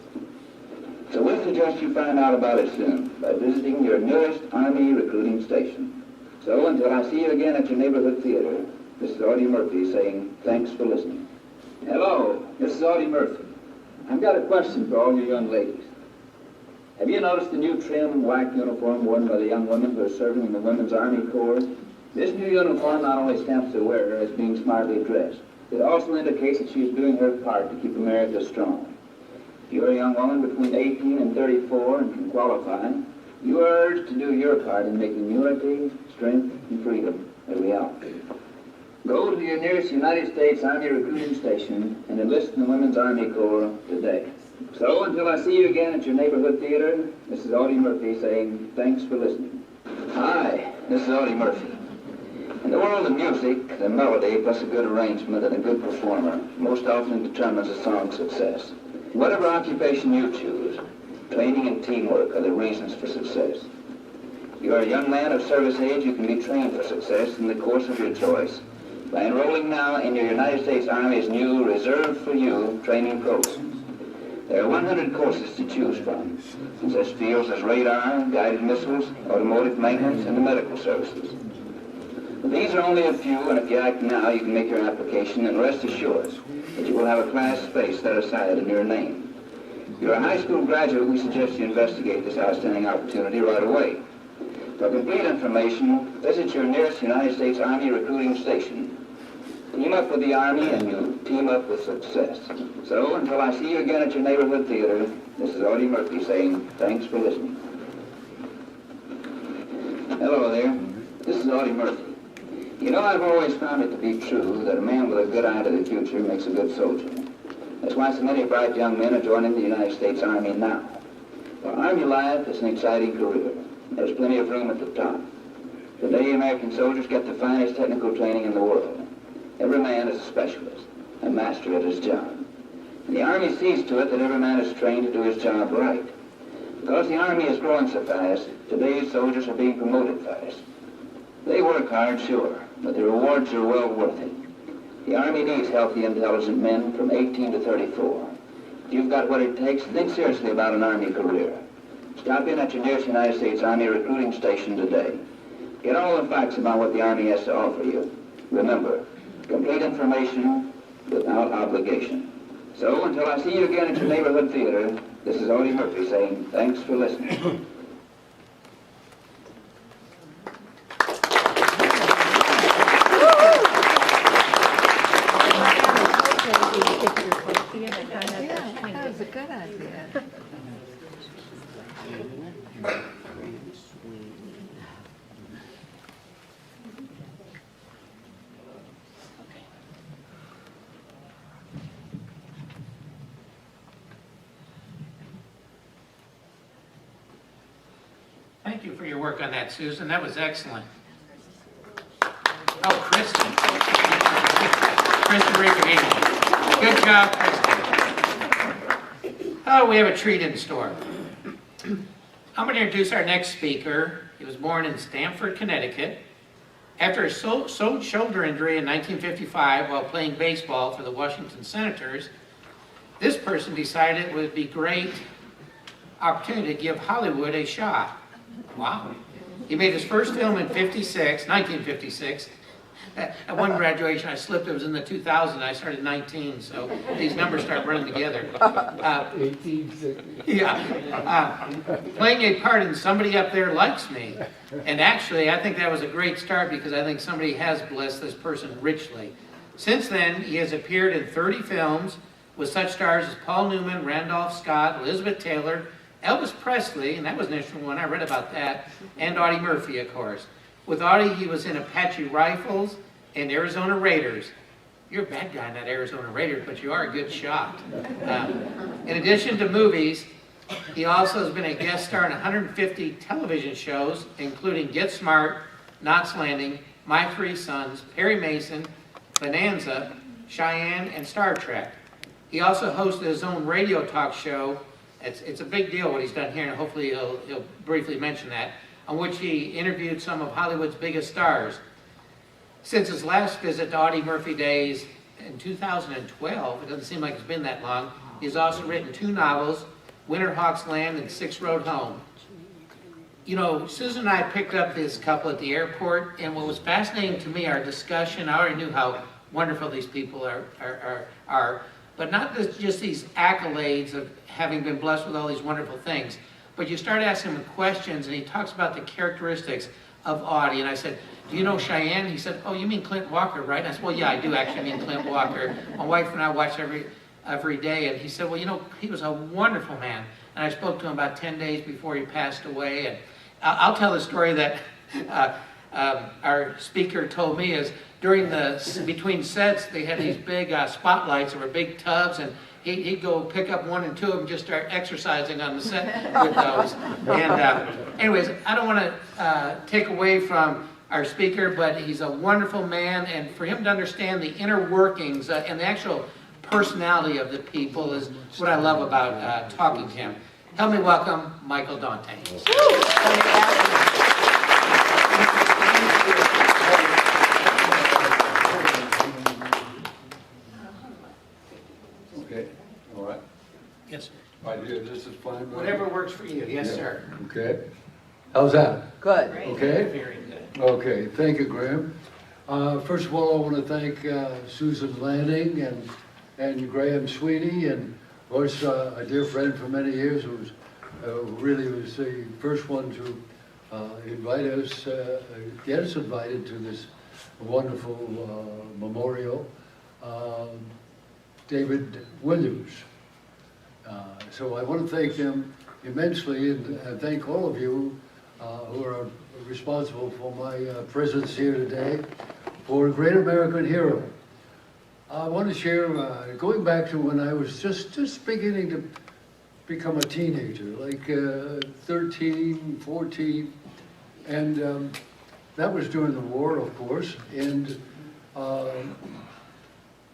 So we suggest you find out about it soon by visiting your nearest Army recruiting station. So until I see you again at your neighborhood theater, this is Audie Murphy saying thanks for listening. Hello, this is Audie Murphy. I've got a question for all you young ladies. Have you noticed the new trim white uniform worn by the young women who are serving in the Women's Army Corps? This new uniform not only stamps the wearer as being smartly dressed, it also indicates that she is doing her part to keep America strong. If you're a young woman between 18 and 34 and can qualify, you are urged to do your part in making unity, strength, and freedom a reality. Go to your nearest United States Army recruiting station and enlist in the Women's Army Corps today. So until I see you again at your neighborhood theater, this is Audie Murphy saying thanks for listening. Hi, this is Audie Murphy. In the world of music, the melody plus a good arrangement and a good performer most often determines a song's success. Whatever occupation you choose, training and teamwork are the reasons for success. If you are a young man of service age, you can be trained for success in the course of your choice by enrolling now in your United States Army's new Reserved for You training program. There are 100 courses to choose from, in such fields as radar, guided missiles, automotive maintenance, and the medical services. But these are only a few, and if you act now, you can make your application and rest assured that you will have a class space set aside in your name. If you're a high school graduate, we suggest you investigate this outstanding opportunity right away. For complete information, visit your nearest United States Army recruiting station. Team up with the Army and you team up with success. So until I see you again at your neighborhood theater, this is Audie Murphy saying thanks for listening. Hello there, this is Audie Murphy. You know, I've always found it to be true that a man with a good eye to the future makes a good soldier. That's why so many bright young men are joining the United States Army now. For Army life is an exciting career. There's plenty of room at the top. Today, American soldiers get the finest technical training in the world. Every man is a specialist, a master at his job. And the Army sees to it that every man is trained to do his job right. Because the Army is growing so fast, today's soldiers are being promoted fast. They work hard, sure, but the rewards are well worth it. The Army needs healthy, intelligent men from 18 to 34. If you've got what it takes, think seriously about an Army career. Stop in at your nearest United States Army recruiting station today. Get all the facts about what the Army has to offer you. Remember, complete information without obligation. So until I see you again at your neighborhood theater, this is Audie Murphy saying thanks for listening. That was a good idea. Thank you for your work on that, Susan. That was excellent. Oh, Kristen. Kristen Regan. Good job, Kristen. Oh, we have a treat in store. I'm going to introduce our next speaker. He was born in Stamford, Connecticut. After a shoulder injury in 1955 while playing baseball for the Washington Senators, this person decided it would be a great opportunity to give Hollywood a shot. Wow. He made his first film in 1956. At one graduation, I slipped. It was in the 2000. I started 19, so these numbers start running together. Playing a part in Somebody Up There Likes Me. And actually, I think that was a great start because I think somebody has blessed this person richly. Since then, he has appeared in 30 films with such stars as Paul Newman, Randolph Scott, Elizabeth Taylor, Elvis Presley, and that was an interesting one, I read about that, and Audie Murphy, of course. With Audie, he was in Apache Rifles and Arizona Raiders. You're a bad guy, not Arizona Raiders, but you are a good shot. In addition to movies, he also has been a guest star in 150 television shows, including Get Smart, Knots Landing, My Three Sons, Perry Mason, Bonanza, Cheyenne, and Star Trek. He also hosted his own radio talk show. It's a big deal what he's done here, and hopefully he'll briefly mention that, on which he interviewed some of Hollywood's biggest stars. Since his last visit to Audie Murphy Days in 2012, it doesn't seem like it's been that long, he's also written 2 novels, Winter Hawk's Land and 6 Road Home. You know, Susan and I picked up this couple at the airport, and what was fascinating to me, our discussion, I already knew how wonderful these people are, but not just these accolades of having been blessed with all these wonderful things, but you start asking him questions, and he talks about the characteristics of Audie, and I said, do you know Cheyenne? He said, oh, you mean Clint Walker, right? And I said, well, yeah, I do actually mean Clint Walker. My wife and I watch every day, and he said, well, you know, he was a wonderful man, and I spoke to him about 10 days before he passed away, and I'll tell the story that our speaker told me is during between sets, they had these big spotlights that were big tubs, and he'd go pick up 1 and 2 of them and just start exercising on the set with those. And anyways, I don't want to take away from our speaker, but he's a wonderful man, and for him to understand the inner workings and the actual personality of the people is what I love about talking to him. Help me welcome Michael Dante. Okay, all right. Yes, sir. Right here, this is fine. right? Whatever works for you. Yes, sir. Okay. How's that? Good. Okay? Very good. Okay, thank you, Graham. First of all, I want to thank Susan Lanning and Graham Sweeney, and of course, a dear friend for many years who really was the first one to invite us, get us invited to this wonderful memorial, David Williams. So I want to thank him immensely, and thank all of you who are responsible for my presence here today for a great American hero. I want to share, going back to when I was just beginning to become a teenager, like 13, 14, and that was during the war, of course, and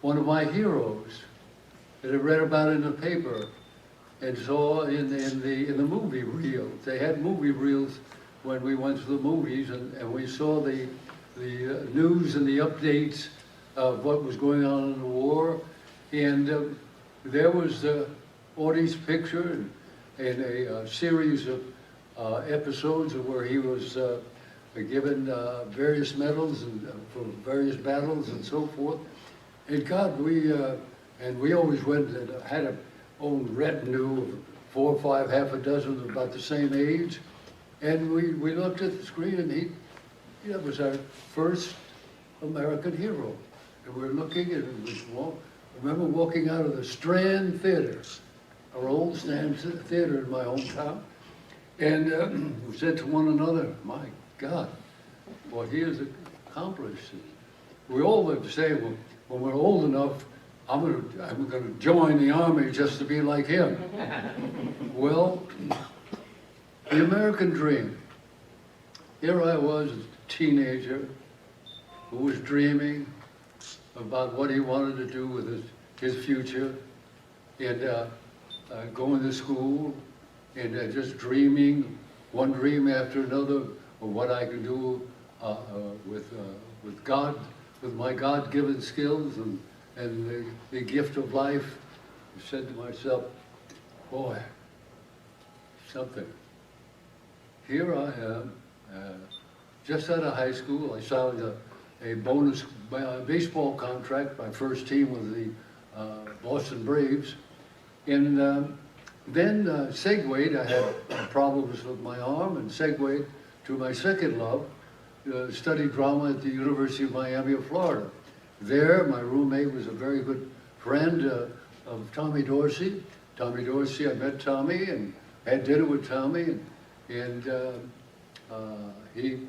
one of my heroes that I read about in the paper and saw in the movie reel. They had movie reels when we went to the movies, and we saw the news and the updates of what was going on in the war, and there was Audie's picture and a series of episodes where he was given various medals and for various battles and so forth. And God, we always went and had a own retinue of 4 or 5, half a dozen about the same age, and we looked at the screen, and he was our first American hero. And we're looking, and I remember walking out of the Strand Theater, our old Strand Theater in my hometown, and we said to one another, my God, what he has accomplished. We all lived to say, well, when we're old enough, I'm going to join the army just to be like him. Well, the American dream. Here I was, a teenager, who was dreaming about what he wanted to do with his future, and going to school, and just dreaming, one dream after another, of what I could do with God, with my God-given skills and the gift of life. I said to myself, boy, something. Here I am, just out of high school. I signed a bonus baseball contract. My first team was the Boston Braves. And then segued, I had problems with my arm, and segued to my second love, studied drama at the University of Miami of Florida. There, my roommate was a very good friend of Tommy Dorsey. Tommy Dorsey, I met Tommy and had dinner with Tommy, and he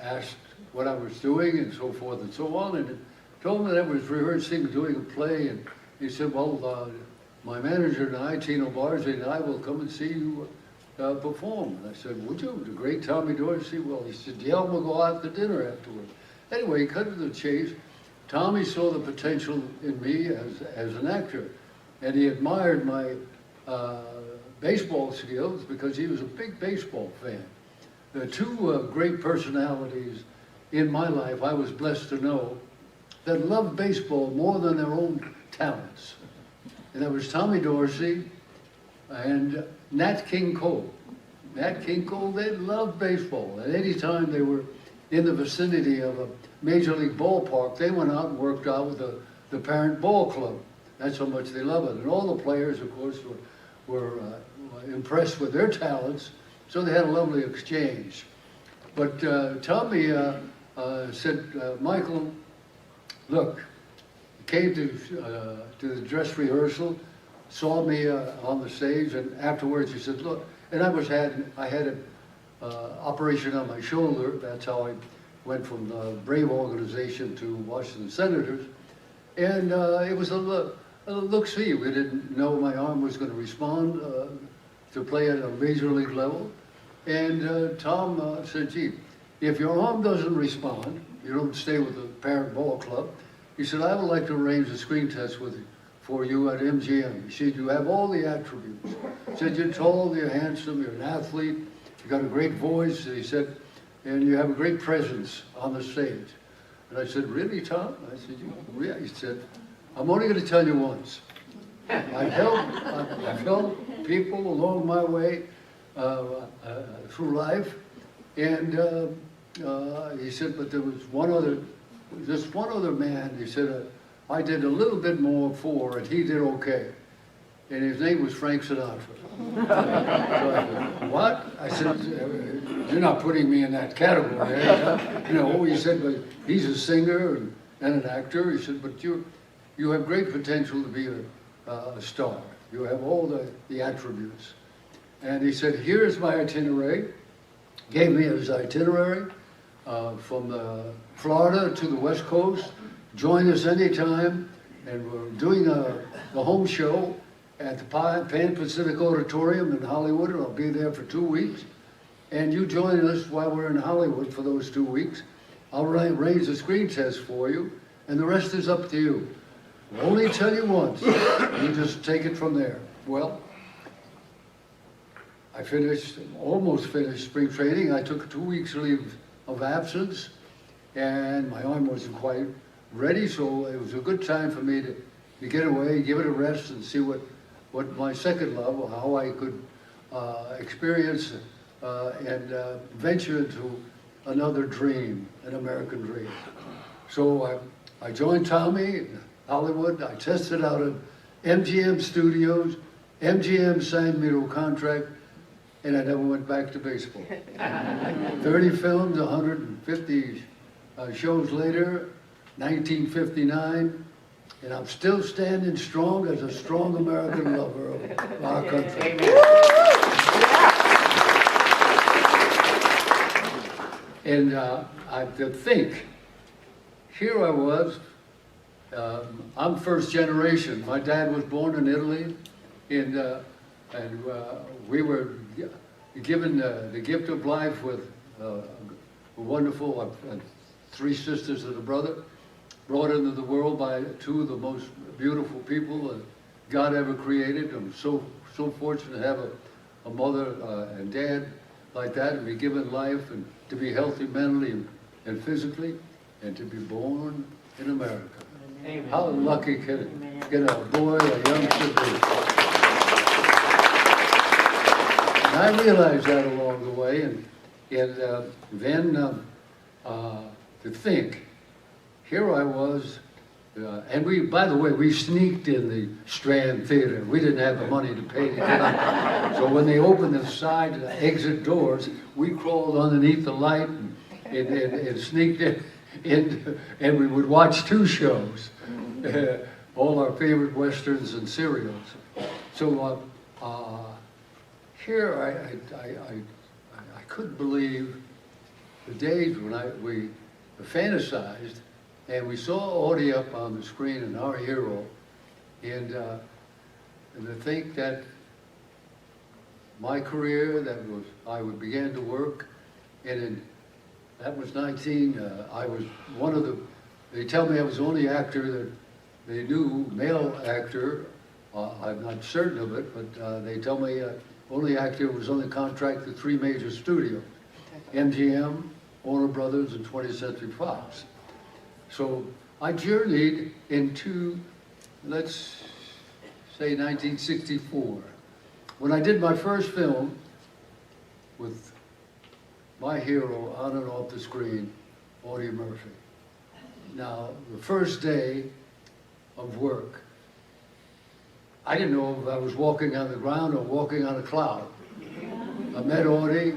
asked what I was doing and so forth and so on, and told me that I was rehearsing, doing a play, and he said, well, my manager and I, Tino Barzi, and I will come and see you perform. And I said, would you? The great Tommy Dorsey? Well, he said, yeah, we'll go out to dinner afterward. Anyway, cut to the chase. Tommy saw the potential in me as an actor, and he admired my baseball skills because he was a big baseball fan. There are two great personalities in my life I was blessed to know that loved baseball more than their own talents. And that was Tommy Dorsey and Nat King Cole. Nat King Cole, they loved baseball. At any time they were in the vicinity of a major league ballpark, they went out and worked out with the parent ball club. That's how much they love it. And all the players, of course, were impressed with their talents, so they had a lovely exchange. But Tommy said, Michael, look, came to the dress rehearsal, saw me on the stage, and afterwards he said, look, and I had an operation on my shoulder. That's how I went from the Brave organization to Washington Senators. And it was a look-see. We didn't know my arm was going to respond to play at a major league level. And Tom said, gee, if your arm doesn't respond, you don't stay with the parent ball club. He said, I would like to arrange a screen test for you at MGM. He said, you have all the attributes. He said, you're tall, you're handsome, you're an athlete, you got a great voice. He said, and you have a great presence on the stage. And I said, really, Tom? I said, yeah. He said, I'm only going to tell you once. I've helped people along my way through life. And he said, but there was just one other man, he said, I did a little bit more for, and he did okay. And his name was Frank Sinatra. So I said, what? I said, you're not putting me in that category. You know, he said, but he's a singer and an actor. He said, but you have great potential to be a star. You have all the attributes. And he said, here's my itinerary. Gave me his itinerary from Florida to the West Coast. Join us anytime. And we're doing the home show at the Pan Pacific Auditorium in Hollywood. I'll be there for 2 weeks. And you join us while we're in Hollywood for those 2 weeks. I'll arrange a screen test for you, and the rest is up to you. I'll only tell you once. You just take it from there. Well, I almost finished spring training. I took 2 weeks leave of absence, and my arm wasn't quite ready, so it was a good time for me to get away, give it a rest, and see what my second love, how I could experience and venture into another dream, an American dream. So I joined Tommy in Hollywood. I tested out at MGM Studios. MGM signed me to a contract, and I never went back to baseball. 30 films, 150 shows later, 1959, and I'm still standing strong as a strong American lover of our country. And to think, here I was, I'm first generation. My dad was born in Italy, and we were given the gift of life with a wonderful, 3 sisters and a brother, brought into the world by 2 of the most beautiful people that God ever created. I'm so fortunate to have a mother and dad like that, and be given life, and to be healthy mentally and physically, and to be born in America. Amen. How lucky can a boy, a youngster be? And I realized that along the way, and then to think, here I was, and by the way, we sneaked in the Strand Theater. We didn't have the money to pay to get up. So when they opened the side exit doors, we crawled underneath the light and sneaked in, and we would watch 2 shows, all our favorite westerns and serials. So here I couldn't believe the days when we fantasized, and we saw Audie up on the screen and our hero, and to think that my career, I began to work, and that was 19, I was one of they tell me I was the only actor that they knew, male actor, I'm not certain of it, but they tell me only actor who was on the contract with 3 major studios, MGM, Warner Brothers, and 20th Century Fox. So I journeyed into, let's say 1964, when I did my first film with my hero on and off the screen, Audie Murphy. Now, the first day of work, I didn't know if I was walking on the ground or walking on a cloud. I met Audie,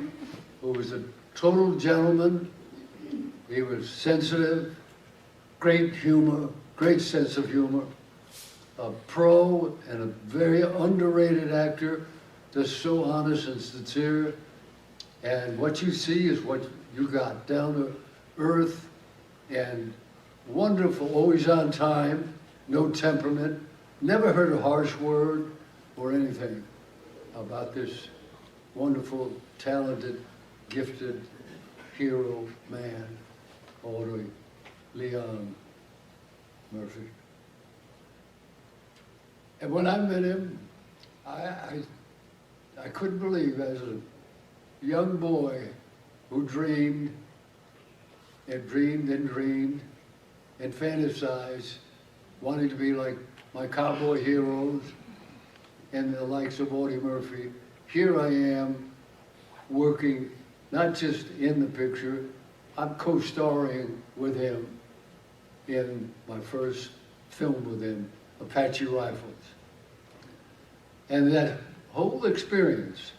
who was a total gentleman. He was sensitive, great humor, great sense of humor, a pro and a very underrated actor, just so honest and sincere. And what you see is what you got, down to earth and wonderful, always on time, no temperament, never heard a harsh word or anything about this wonderful, talented, gifted hero man, Audie Leon Murphy. And when I met him, I couldn't believe, as a young boy who dreamed and dreamed and dreamed and fantasized, wanting to be like my cowboy heroes and the likes of Audie Murphy, here I am working not just in the picture, I'm co-starring with him in my first film with him, Apache Rifles. And that whole experience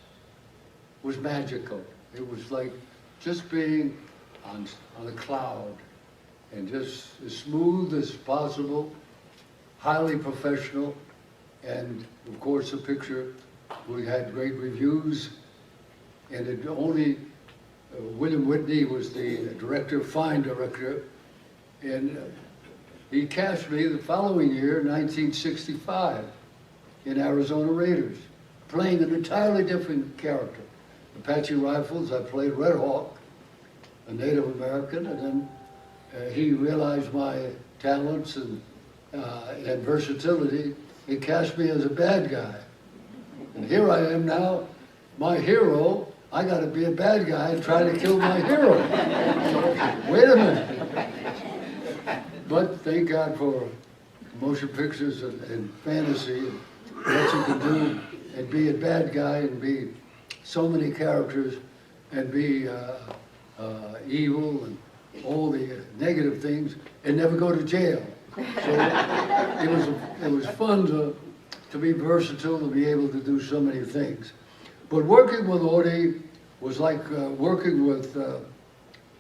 was magical. It was like just being on a cloud and just as smooth as possible, highly professional, and of course the picture, we had great reviews, and it only, William Whitney was the director, fine director, and he cast me the following year, 1965, in Arizona Raiders, playing an entirely different character. Apache Rifles, I played Red Hawk, a Native American, and then he realized my talents and versatility. He cast me as a bad guy. And here I am now, my hero, I gotta be a bad guy and try to kill my hero. So, wait a minute. But thank God for motion pictures and fantasy, and what you can do and be a bad guy and be so many characters and be evil and all the negative things and never go to jail. So it was fun to be versatile, to be able to do so many things. But working with Audie was like working with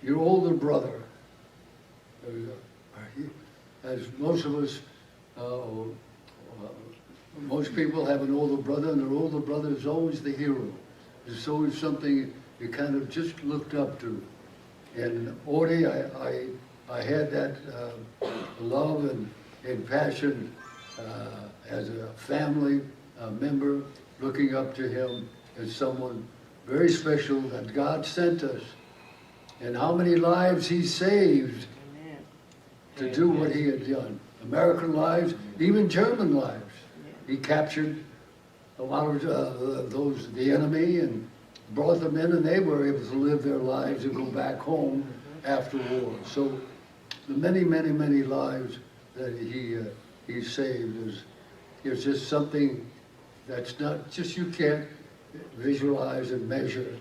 your older brother. As most of us, most people have an older brother, and their older brother is always the hero. It's always something you kind of just looked up to. And Audie, I had that love and passion as a family member, looking up to him as someone very special that God sent us. And how many lives he saved to do what he had done. American lives, even German lives. He captured a lot of the enemy, and brought them in, and they were able to live their lives and go back home after war. So the many, many, many lives that he saved is just something that's not just, you can't visualize and measure.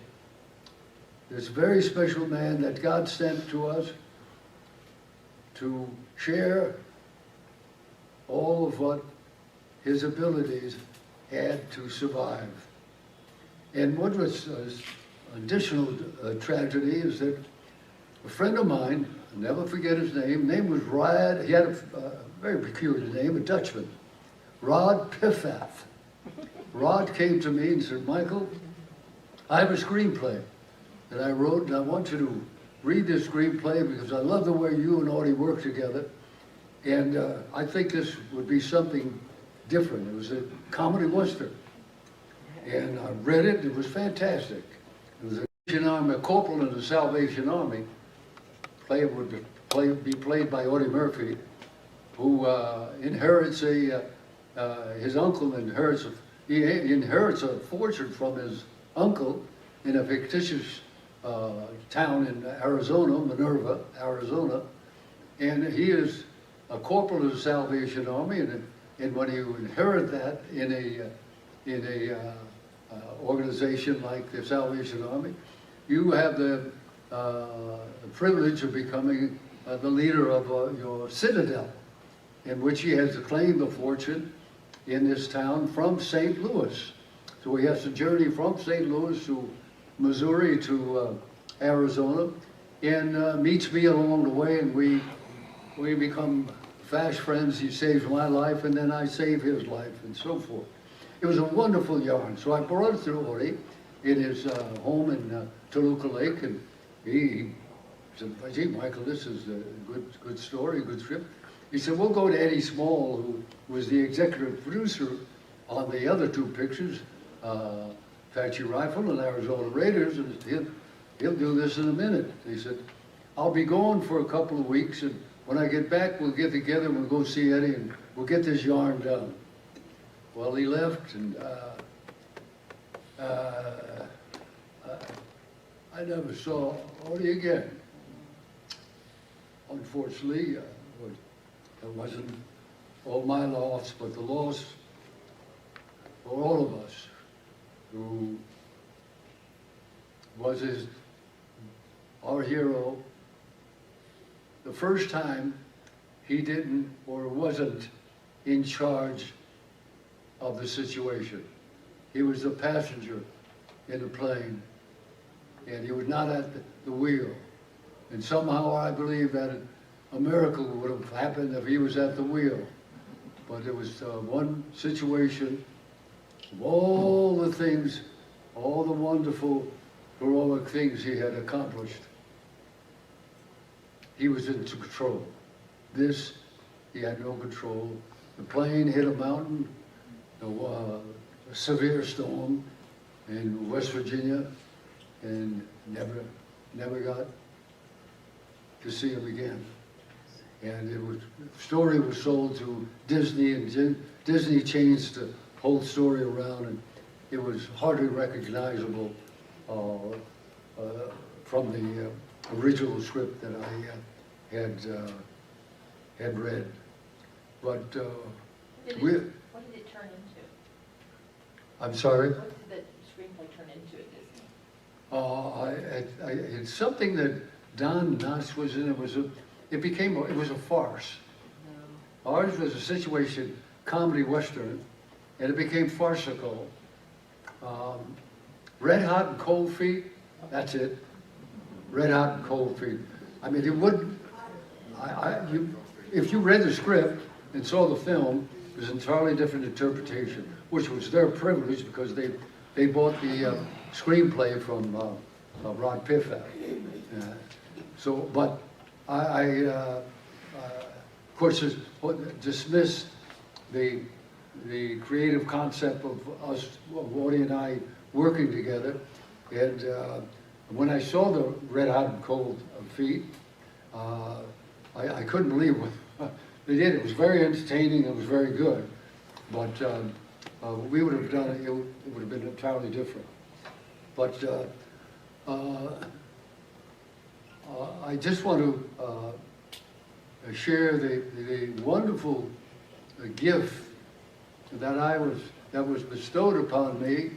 This very special man that God sent to us to share all of what his abilities had to survive. And what was additional tragedy is that a friend of mine, I'll never forget his name was Rod, he had a very peculiar name, a Dutchman, Rod Piffath. Rod came to me and said, Michael, I have a screenplay that I wrote, and I want you to read this screenplay because I love the way you and Audie work together. And I think this would be something different. It was a comedy western. And I read it, it was fantastic. It was a corporal in the Salvation Army. Would be played by Audie Murphy, who inherits his uncle inherits a fortune from his uncle in a fictitious town in Arizona, Minerva, Arizona, and he is a corporal of the Salvation Army, and when you inherit that in a organization like the Salvation Army, you have the privilege of becoming the leader of your citadel, in which he has claimed a fortune in this town from St. Louis. So he has to journey from St. Louis to Missouri to Arizona, and meets me along the way, and we become fast friends. He saves my life, and then I save his life, and so forth. It was a wonderful yarn. So I brought it to Audie in his home in Toluca Lake, and he said, "Gee, Michael, this is a good story, a good script." He said, "We'll go to Eddie Small, who was the executive producer on the other two pictures, Apache Rifle and Arizona Raiders, and he'll do this in a minute." He said, "I'll be gone for a couple of weeks, and when I get back, we'll get together and we'll go see Eddie, and we'll get this yarn done." Well, he left, and I never saw Audie again. Unfortunately, it wasn't all my loss, but the loss for all of us, who was our hero. The first time he didn't or wasn't in charge of the situation. He was the passenger in the plane, and he was not at the wheel. And somehow I believe that a miracle would have happened if he was at the wheel. But it was one situation of all the things, all the wonderful, heroic things he had accomplished. He was in control. This, he had no control. The plane hit a mountain, a severe storm in West Virginia, and never got to see him again. And the story was sold to Disney, and Disney changed the whole story around, and it was hardly recognizable from the original script that I had read. But What did it turn into? I'm sorry? What did the screenplay turn into at Disney? It's something that Don Knotts was in. It was a farce. Ours was a situation, comedy western, and it became farcical. Red Hot and Cold Feet, that's it. Red Hot and Cold Feet. I mean, it wouldn't, if you read the script and saw the film, it was an entirely different interpretation, which was their privilege because they bought the screenplay from Rod Piffat. But I of course, dismissed the creative concept of Audie and I working together. And when I saw the Red Hot and Cold Feet, I couldn't believe what they did. It was very entertaining. It was very good. But we would have done it. It would have been entirely different. But I just want to share the wonderful gift that was bestowed upon me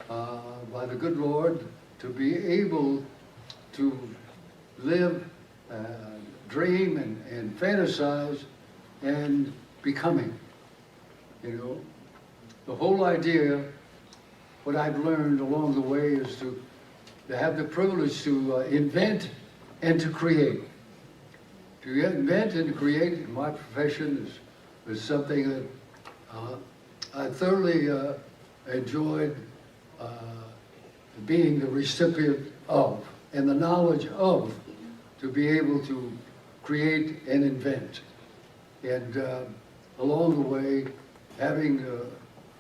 by the good Lord to be able to live, dream, and fantasize, and becoming. You know, the whole idea, what I've learned along the way, is to have the privilege to invent and to create. To invent and to create in my profession is something that I thoroughly enjoyed being the recipient of, and the knowledge of to be able to create and invent. And along the way, having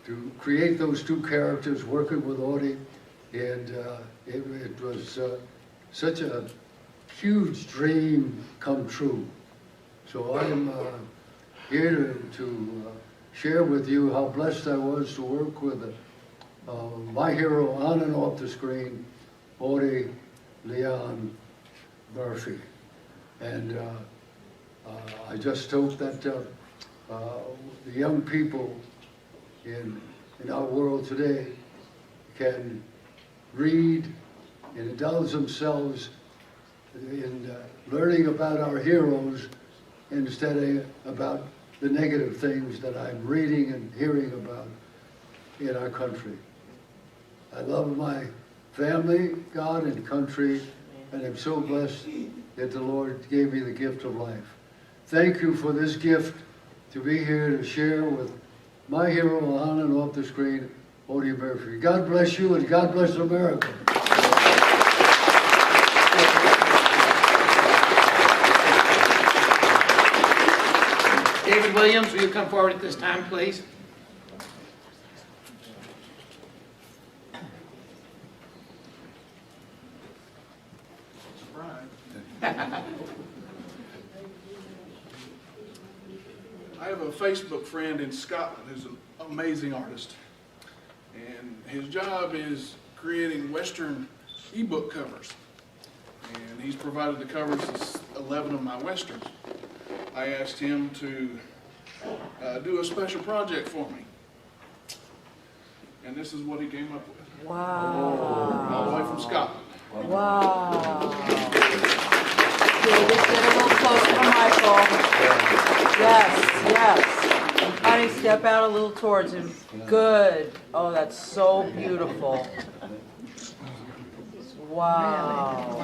to create those two characters, working with Audie, and it was such a huge dream come true. So I'm here to share with you how blessed I was to work with my hero on and off the screen, Audie Murphy. And I just hope that the young people in our world today can read and indulge themselves in learning about our heroes instead of about the negative things that I'm reading and hearing about in our country. I love my family, God, and country, and I'm so blessed that the Lord gave me the gift of life. Thank you for this gift to be here to share with my hero on and off the screen, Audie Murphy. God bless you and God bless America. David Williams, will you come forward at this time, please? I have a Facebook friend in Scotland who's an amazing artist, and his job is creating Western ebook covers, and he's provided the covers to 11 of my Westerns. I asked him to do a special project for me, and this is what he came up with. Wow. All the way from Scotland. Wow. David, get a little closer to Michael. Yes, yes. Honey, step out a little towards him. Good. Oh, that's so beautiful. Wow.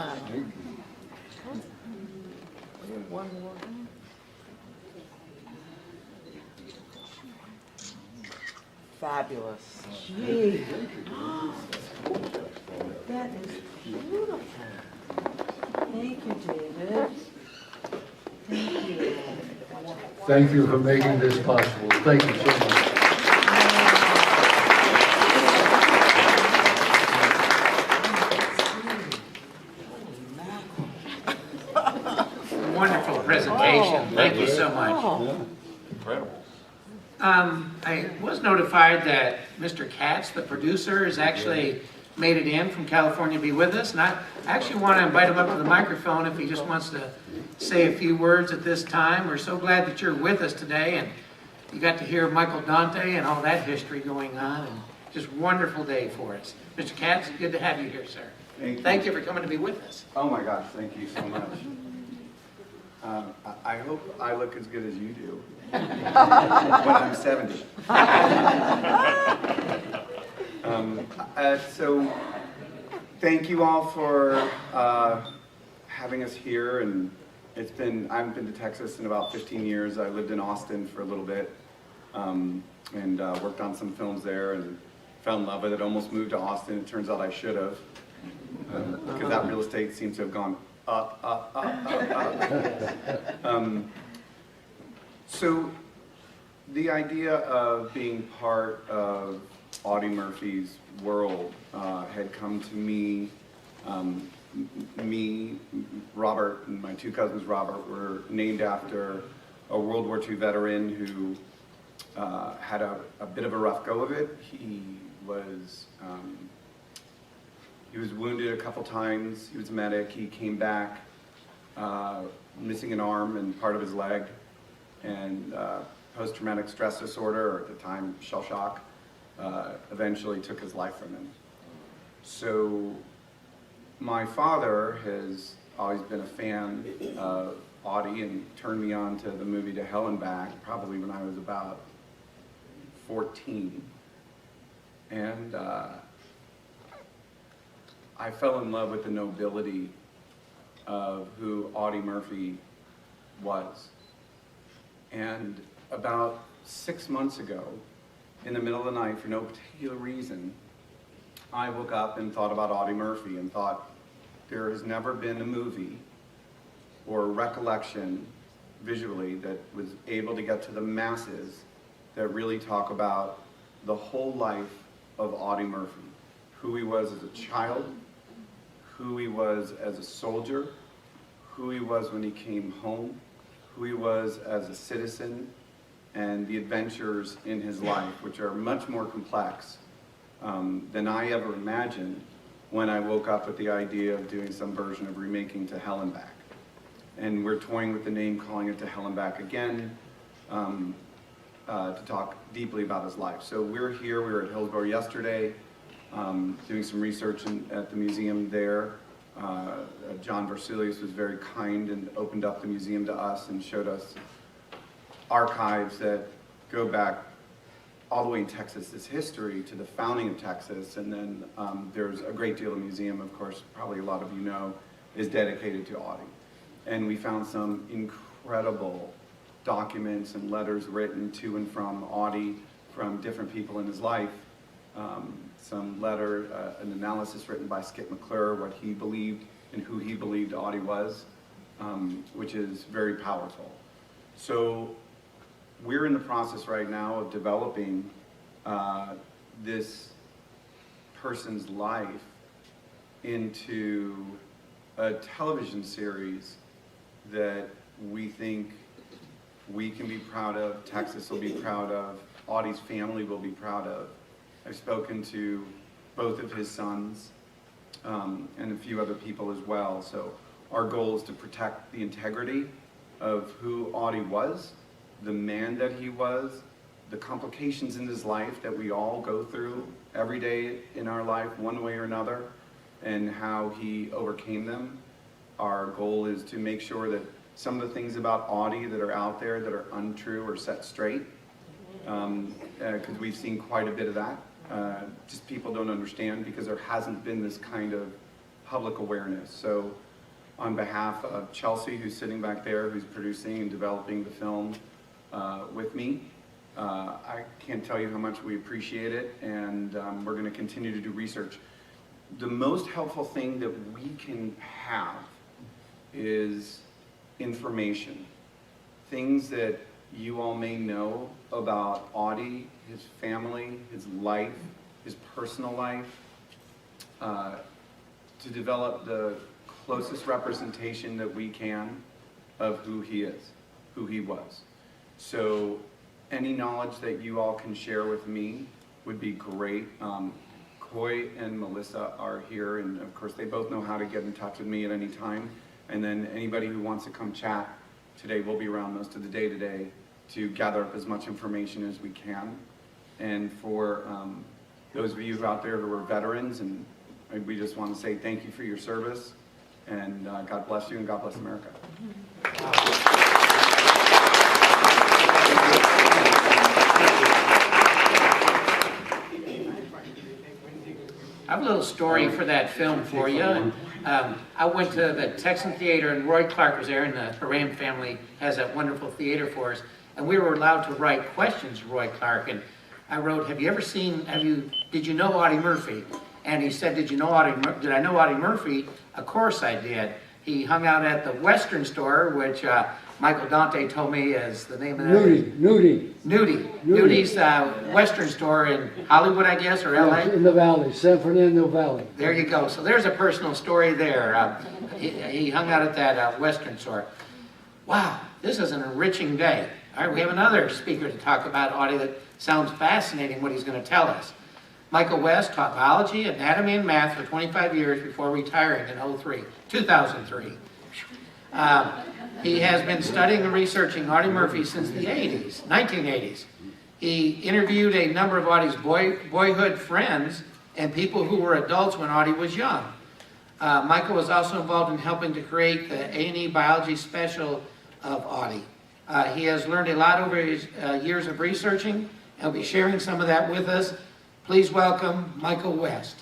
One more. Fabulous. Gee. That is beautiful. Thank you, David. Thank you. Thank you for making this possible. Thank you so much. Wonderful presentation. Thank you so much. Incredible. I was notified that Mr. Katz, the producer, has actually made it in from California to be with us. And I actually want to invite him up to the microphone if he just wants to say a few words at this time. We're so glad that you're with us today, and you got to hear Michael Dante and all that history going on. And just wonderful day for us. Mr. Katz, good to have you here, sir. Thank you for coming to be with us. Oh my gosh, thank you so much. I hope I look as good as you do when I'm 70. So thank you all for having us here, and I haven't been to Texas in about 15 years. I lived in Austin for a little bit and worked on some films there and fell in love with it. Almost moved to Austin. It turns out I should have because that real estate seems to have gone up. So the idea of being part of Audie Murphy's world had come to me. Robert, and my two cousins, Robert, were named after a World War II veteran who had a bit of a rough go of it. He was wounded a couple times. He was a medic. He came back missing an arm and part of his leg, and post-traumatic stress disorder, or at the time shell shock, eventually took his life from him. So my father has always been a fan of Audie and turned me on to the movie To Hell and Back, probably when I was about 14. And I fell in love with the nobility of who Audie Murphy was. And about 6 months ago, in the middle of the night, for no particular reason, I woke up and thought about Audie Murphy and thought, there has never been a movie or recollection visually that was able to get to the masses that really talk about the whole life of Audie Murphy, who he was as a child, who he was as a soldier, who he was when he came home, who he was as a citizen, and the adventures in his life, which are much more complex than I ever imagined when I woke up with the idea of doing some version of remaking To Hell and Back. And we're toying with the name, calling it To Hell and Back again, to talk deeply about his life. So we're here, we were at Hillsborough yesterday, doing some research at the museum there. John Versilius was very kind and opened up the museum to us and showed us archives that go back all the way in Texas's history to the founding of Texas. And then there's a great deal of the museum, of course, probably a lot of you know, is dedicated to Audie. And we found some incredible documents and letters written to and from Audie from different people in his life. Some letter, an analysis written by Skip McClure, what he believed and who he believed Audie was, which is very powerful. So we're in the process right now of developing this person's life into a television series that we think we can be proud of, Texas will be proud of, Audie's family will be proud of. I've spoken to both of his sons and a few other people as well. So our goal is to protect the integrity of who Audie was, the man that he was, the complications in his life that we all go through every day in our life, one way or another, and how he overcame them. Our goal is to make sure that some of the things about Audie that are out there that are untrue are set straight, because we've seen quite a bit of that. Just people don't understand because there hasn't been this kind of public awareness. So on behalf of Chelsea, who's sitting back there, who's producing and developing the film with me, I can't tell you how much we appreciate it, and we're going to continue to do research. The most helpful thing that we can have is information, things that you all may know about Audie, his family, his life, his personal life, to develop the closest representation that we can of who he is, who he was. So any knowledge that you all can share with me would be great. Coy and Melissa are here, and of course they both know how to get in touch with me at any time. And then anybody who wants to come chat today, we'll be around most of the day today to gather up as much information as we can. And for those of you out there who are veterans, and we just want to say thank you for your service, and God bless you, and God bless America. I have a little story for that film for you. I went to the Texan Theater, and Roy Clark was there, and the Herrera family has that wonderful theater for us. And we were allowed to write questions to Roy Clark. And I wrote, did you know Audie Murphy? And he said, did I know Audie Murphy? Of course I did. He hung out at the Western store, which Michael Dante told me is the name of that. Nudi's Western store in Hollywood, I guess, or LA? In the valley, San Fernando Valley. There you go. So there's a personal story there. He hung out at that Western store. Wow, this is an enriching day. All right, we have another speaker to talk about Audie that sounds fascinating what he's going to tell us. Michael West taught biology, anatomy, and math for 25 years before retiring in 2003. He has been studying and researching Audie Murphy since the 1980s. He interviewed a number of Audie's boyhood friends and people who were adults when Audie was young. Michael was also involved in helping to create the A&E biology special of Audie. He has learned a lot over his years of researching, and will be sharing some of that with us. Please welcome Michael West.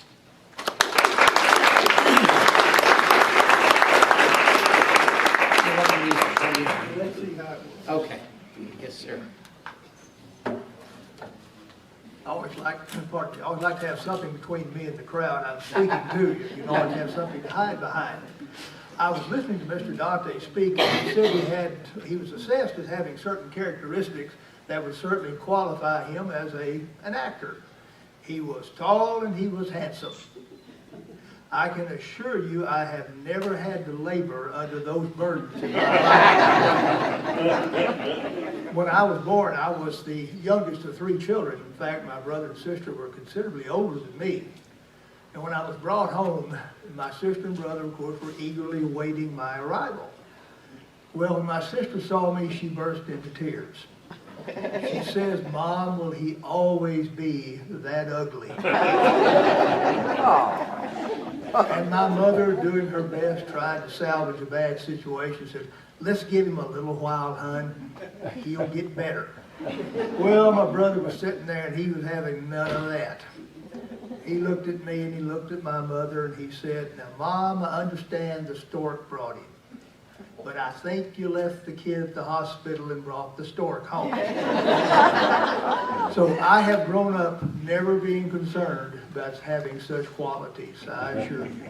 Okay. Yes, sir. I always like to have something between me and the crowd I'm speaking to you. You always have something to hide behind. I was listening to Mr. Dante speak, and he said he was assessed as having certain characteristics that would certainly qualify him as an actor. He was tall and he was handsome. I can assure you I have never had to labor under those burdens in my life. When I was born, I was the youngest of 3 children. In fact, my brother and sister were considerably older than me. And when I was brought home, my sister and brother, of course, were eagerly awaiting my arrival. Well, when my sister saw me, she burst into tears. She says, "Mom, will he always be that ugly?" And my mother, doing her best, tried to salvage a bad situation, said, "Let's give him a little while, hon. He'll get better." Well, my brother was sitting there and he was having none of that. He looked at me and he looked at my mother and he said, "Now, Mom, I understand the stork brought him, but I think you left the kid at the hospital and brought the stork home." So I have grown up never being concerned about having such qualities, I assure you.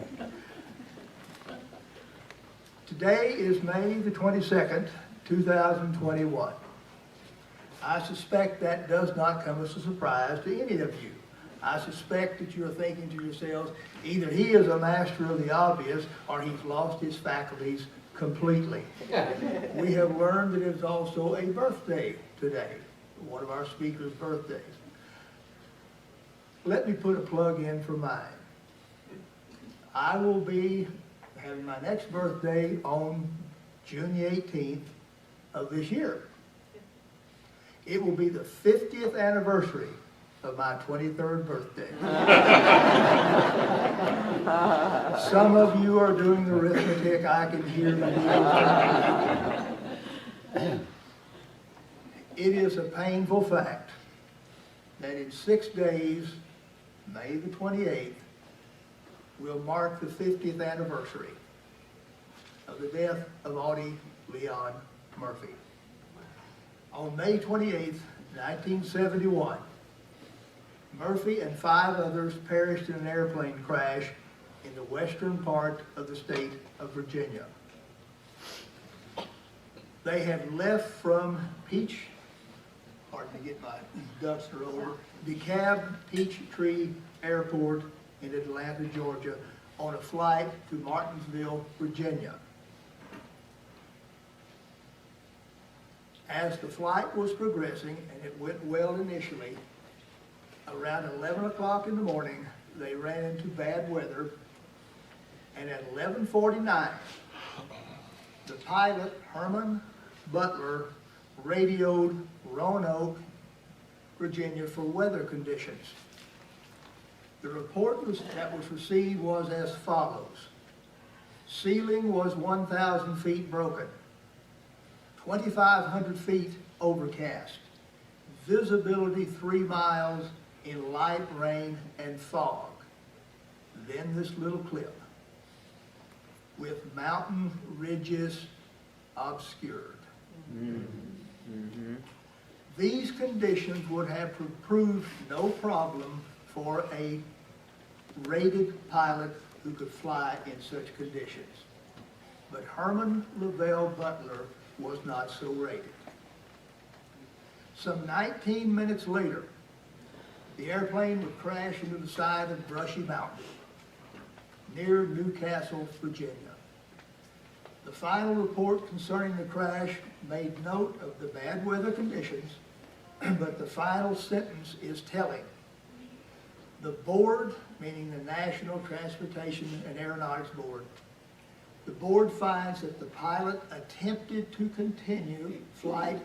Today is May the 22nd, 2021. I suspect that does not come as a surprise to any of you. I suspect that you're thinking to yourselves, either he is a master of the obvious or he's lost his faculties completely. We have learned that it's also a birthday today, one of our speakers' birthdays. Let me put a plug in for mine. I will be having my next birthday on June the 18th of this year. It will be the 50th anniversary of my 23rd birthday. Some of you are doing the arithmetic, I can hear you. It is a painful fact that in 6 days, May the 28th, will mark the 50th anniversary of the death of Audie Murphy. On May 28th, 1971, Murphy and 5 others perished in an airplane crash in the western part of the state of Virginia. They had left from DeKalb Peachtree Airport in Atlanta, Georgia, on a flight to Martinsville, Virginia. As the flight was progressing, and it went well initially, around 11 o'clock in the morning, they ran into bad weather, and at 11:49, the pilot, Herman Butler, radioed Roanoke, Virginia, for weather conditions. The report that was received was as follows. Ceiling was 1,000 feet broken, 2,500 feet overcast, visibility 3 miles in light rain and fog. Then this little clip, with mountain ridges obscured. These conditions would have proved no problem for a rated pilot who could fly in such conditions. But Herman Lavelle Butler was not so rated. Some 19 minutes later, the airplane would crash into the side of Brushy Mountain near Newcastle, Virginia. The final report concerning the crash made note of the bad weather conditions, but the final sentence is telling. The board, meaning the National Transportation and Aeronautics Board, the board finds that the pilot attempted to continue flight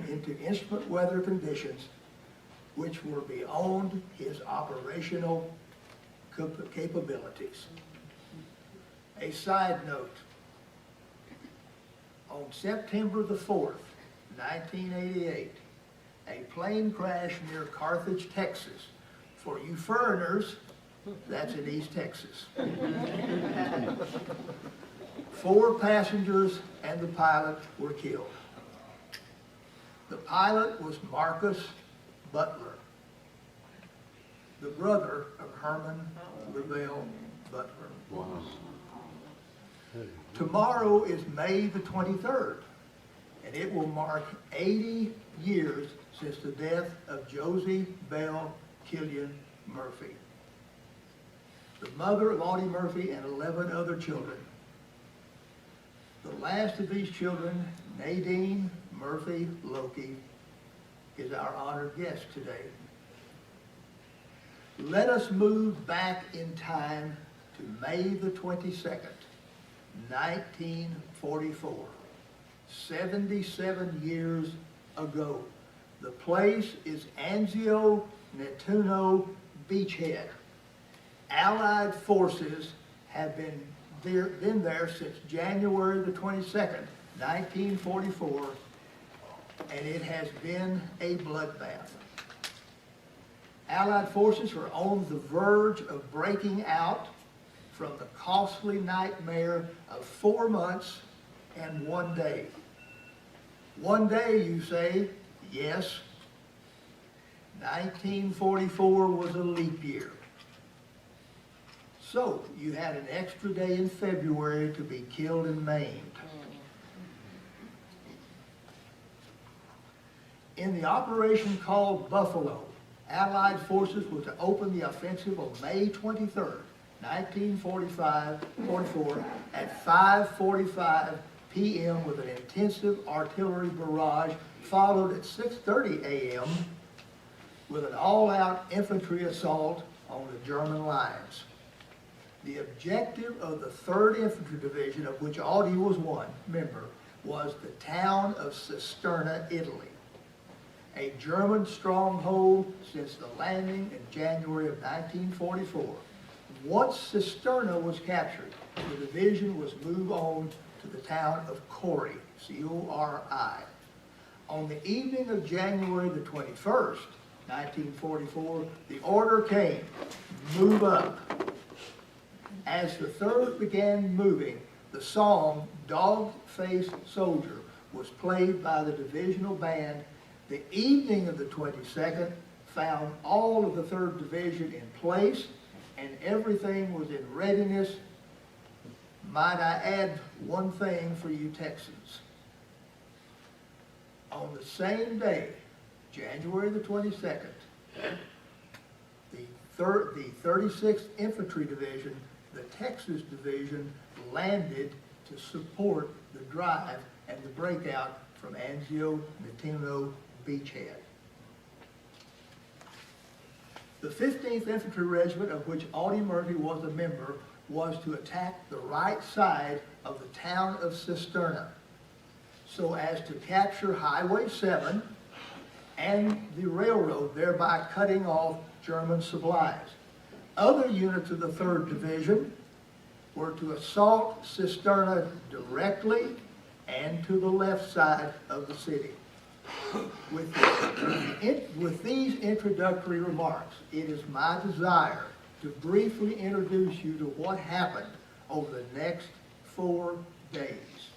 into instrument weather conditions which were beyond his operational capabilities. A side note, on September the 4th, 1988, a plane crashed near Carthage, Texas. For you foreigners, that's in East Texas. 4 passengers and the pilot were killed. The pilot was Marcus Butler, the brother of Herman Lavelle Butler. Wow. Tomorrow is May the 23rd, and it will mark 80 years since the death of Josie Belle Killian Murphy, the mother of Audie Murphy and 11 other children. The last of these children, Nadine Murphy Loki, is our honored guest today. Let us move back in time to May the 22nd, 1944, 77 years ago. The place is Anzio Nettuno Beachhead. Allied forces have been there since January the 22nd, 1944, and it has been a bloodbath. Allied forces are on the verge of breaking out from the costly nightmare of 4 months and 1 day. 1 day, you say? Yes. 1944 was a leap year. So, you had an extra day in February to be killed and maimed. In the operation called Buffalo, Allied forces were to open the offensive on May 23rd, 1944, at 5:45 p.m. with an intensive artillery barrage, followed at 6:30 a.m. with an all-out infantry assault on the German lines. The objective of the 3rd Infantry Division, of which Audie was one member, was the town of Cisterna, Italy, a German stronghold since the landing in January of 1944. Once Cisterna was captured, the division was moved on to the town of Cori, C-O-R-I. On the evening of January the 21st, 1944, the order came, move up. As the 3rd began moving, the song Dog-Faced Soldier was played by the divisional band. The evening of the 22nd found all of the 3rd Division in place and everything was in readiness. Might I add one thing for you Texans? On the same day, January the 22nd, the 36th Infantry Division, the Texas Division, landed to support the drive and the breakout from Anzio Nettuno Beachhead. The 15th Infantry Regiment, of which Audie Murphy was a member, was to attack the right side of the town of Cisterna so as to capture Highway 7 and the railroad, thereby cutting off German supplies. Other units of the 3rd Division were to assault Cisterna directly and to the left side of the city. With these introductory remarks, it is my desire to briefly introduce you to what happened over the next 4 days,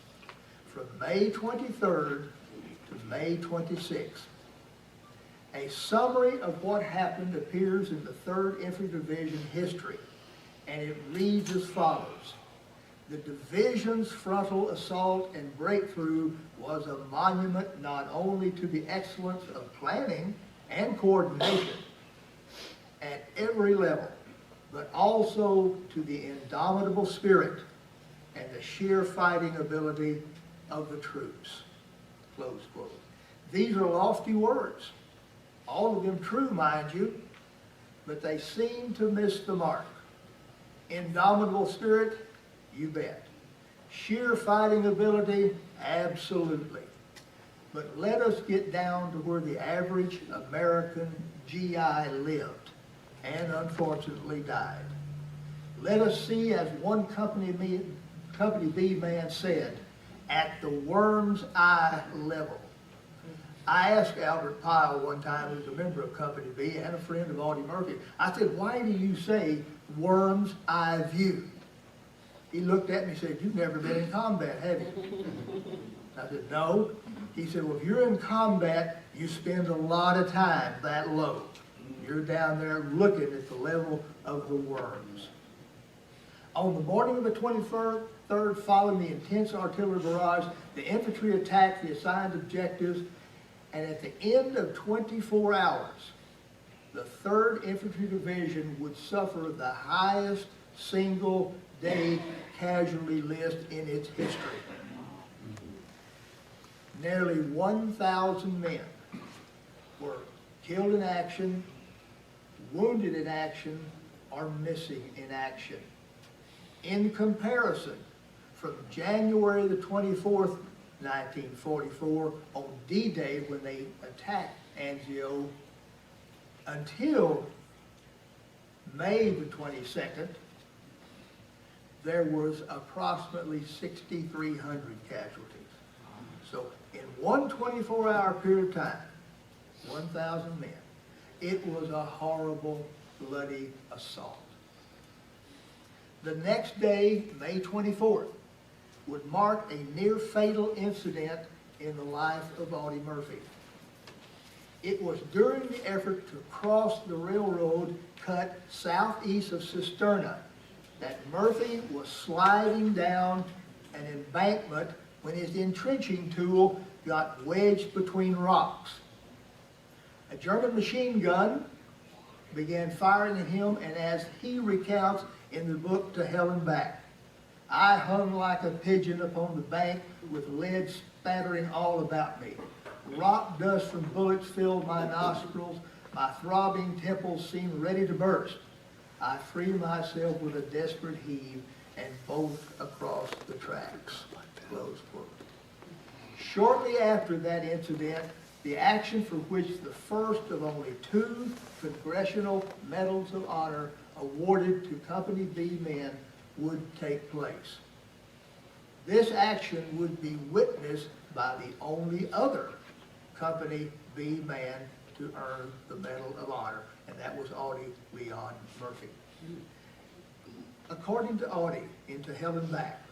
from May 23rd to May 26th. A summary of what happened appears in the 3rd Infantry Division history, and it reads as follows. The division's frontal assault and breakthrough was a monument not only to the excellence of planning and coordination at every level, but also to the indomitable spirit and the sheer fighting ability of the troops. Close quote. These are lofty words, all of them true, mind you, but they seem to miss the mark. Indomitable spirit? You bet. Sheer fighting ability? Absolutely. But let us get down to where the average American GI lived and unfortunately died. Let us see, as one Company B man said, at the worm's eye level. I asked Albert Pyle one time, who's a member of Company B and a friend of Audie Murphy, I said, why do you say worm's eye view? He looked at me and said, you've never been in combat, have you? I said, no. He said, well, if you're in combat, you spend a lot of time that low. You're down there looking at the level of the worms. On the morning of the 23rd, following the intense artillery barrage, the infantry attacked the assigned objectives, and at the end of 24 hours, the 3rd Infantry Division would suffer the highest single-day casualty list in its history. Nearly 1,000 men were killed in action, wounded in action, or missing in action. In comparison, from January the 24th, 1944, on D-Day when they attacked Anzio, until May the 22nd, there was approximately 6,300 casualties. So in one 24-hour period of time, 1,000 men, it was a horrible, bloody assault. The next day, May 24th, would mark a near-fatal incident in the life of Audie Murphy. It was during the effort to cross the railroad cut southeast of Cisterna that Murphy was sliding down an embankment when his entrenching tool got wedged between rocks. A German machine gun began firing at him, and as he recounts in the book To Hell and Back, I hung like a pigeon upon the bank with lead spattering all about me. Rock dust from bullets filled my nostrils. My throbbing temples seemed ready to burst. I freed myself with a desperate heave and bolted across the tracks. Close quote. Shortly after that incident, the action for which the first of only 2 Congressional Medals of Honor awarded to Company B men would take place. This action would be witnessed by the only other Company B man to earn the Medal of Honor, and that was Audie Leon Murphy. According to Audie, in To Hell and Back,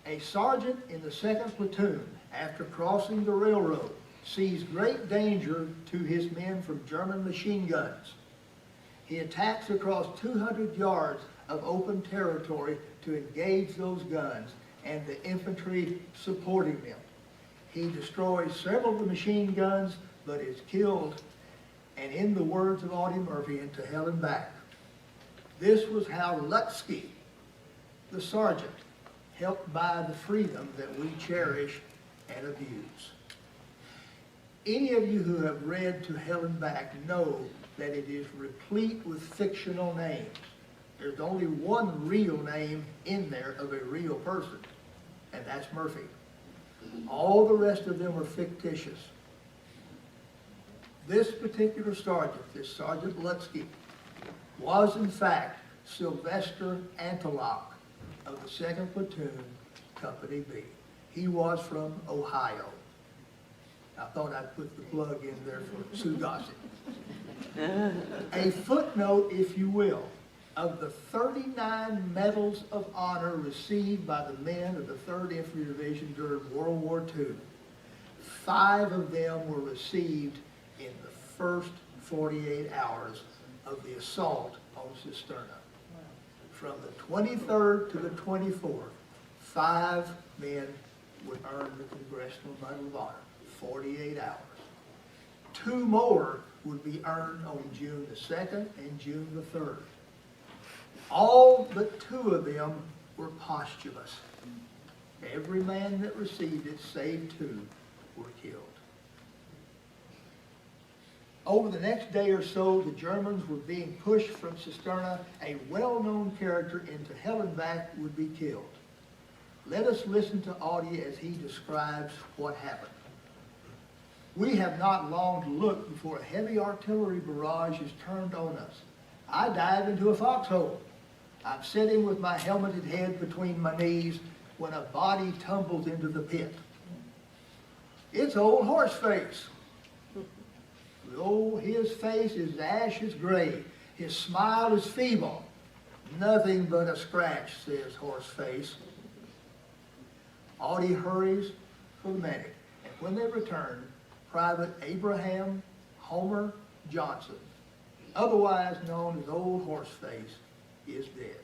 a sergeant in the 2nd platoon, after crossing the railroad, sees great danger to his men from German machine guns. He attacks across 200 yards of open territory to engage those guns and the infantry supporting them. He destroys several of the machine guns, but is killed, and in the words of Audie Murphy in To Hell and Back, this was how Lutsky, the sergeant, helped buy the freedom that we cherish and abuse. Any of you who have read To Hell and Back know that it is replete with fictional names. There's only one real name in there of a real person, and that's Murphy. All the rest of them are fictitious. This particular sergeant, this Sergeant Lutsky, was in fact Sylvester Antelope of the 2nd Platoon, Company B. He was from Ohio. I thought I'd put the plug in there for Sue Gossett. A footnote, if you will, of the 39 Medals of Honor received by the men of the 3rd Infantry Division during World War II, 5 of them were received in the first 48 hours of the assault on Cisterna. From the 23rd to the 24th, 5 men would earn the Congressional Medal of Honor, 48 hours. 2 more would be earned on June the 2nd and June the 3rd. All but 2 of them were posthumous. Every man that received it, save 2, were killed. Over the next day or so, the Germans were being pushed from Cisterna. A well-known character in To Hell and Back would be killed. Let us listen to Audie as he describes what happened. We have not long to look before a heavy artillery barrage is turned on us. I dive into a foxhole. I'm sitting with my helmeted head between my knees when a body tumbles into the pit. It's old Horseface. Oh, his face is ashes gray. His smile is feeble. Nothing but a scratch, says Horseface. Audie hurries for the medic, and when they return, Private Abraham Homer Johnson, otherwise known as Old Horseface, is dead.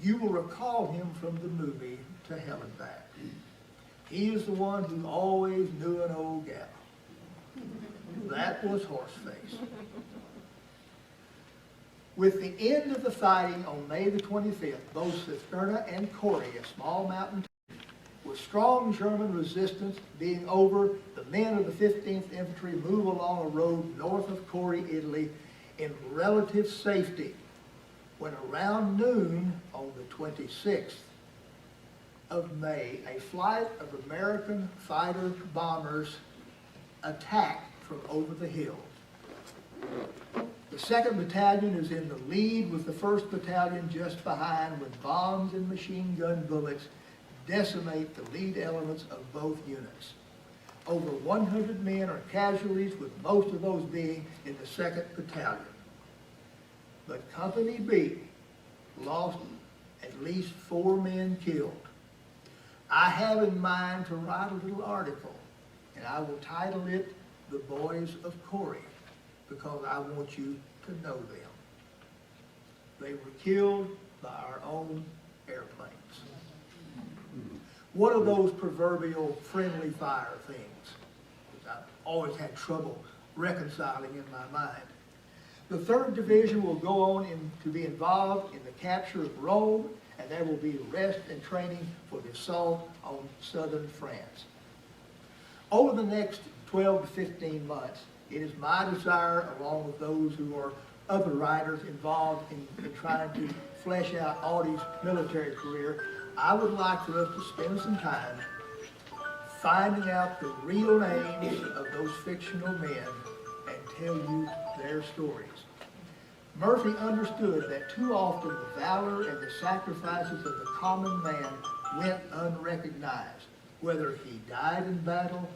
You will recall him from the movie To Hell and Back. He is the one who always knew an old gal. That was Horseface. With the end of the fighting on May the 25th, both Cisterna and Corey, a small mountain town, with strong German resistance being over, the men of the 15th Infantry move along a road north of Corey, Italy, in relative safety, when around noon on the 26th of May, a flight of American fighter bombers attacked from over the hills. The 2nd Battalion is in the lead with the 1st Battalion just behind, when bombs and machine gun bullets decimate the lead elements of both units. Over 100 men are casualties, with most of those being in the 2nd Battalion. But Company B lost at least 4 men killed. I have in mind to write a little article, and I will title it The Boys of Corey, because I want you to know them. They were killed by our own airplanes. One of those proverbial friendly fire things that I've always had trouble reconciling in my mind. The 3rd Division will go on to be involved in the capture of Rome, and there will be rest and training for the assault on southern France. Over the next 12 to 15 months, it is my desire, along with those who are other writers involved in trying to flesh out Audie's military career, I would like for us to spend some time finding out the real names of those fictional men and tell you their stories. Murphy understood that too often the valor and the sacrifices of the common man went unrecognized, whether he died in battle,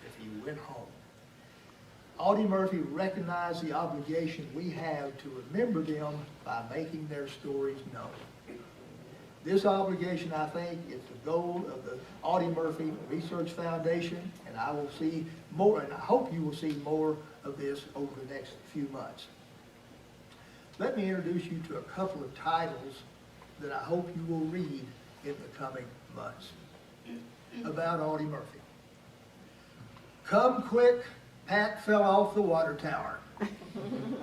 if he went home. Audie Murphy recognized the obligation we have to remember them by making their stories known. This obligation, I think, is the goal of the Audie Murphy Research Foundation, and I will see more, and I hope you will see more of this over the next few months. Let me introduce you to a couple of titles that I hope you will read in the coming months about Audie Murphy. Come quick, Pat fell off the water tower.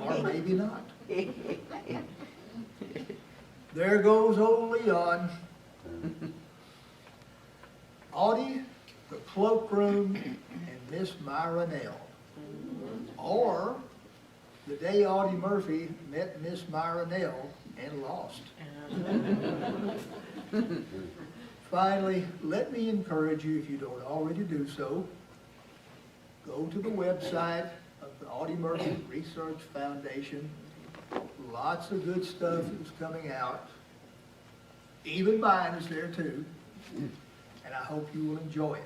Or maybe not. There goes old Leon. Audie, the cloakroom, and Miss Myra Nell. Or the day Audie Murphy met Miss Myra Nell and lost. Finally, let me encourage you, if you don't already do so, go to the website of the Audie Murphy Research Foundation. Lots of good stuff is coming out. Even mine is there too. And I hope you will enjoy it.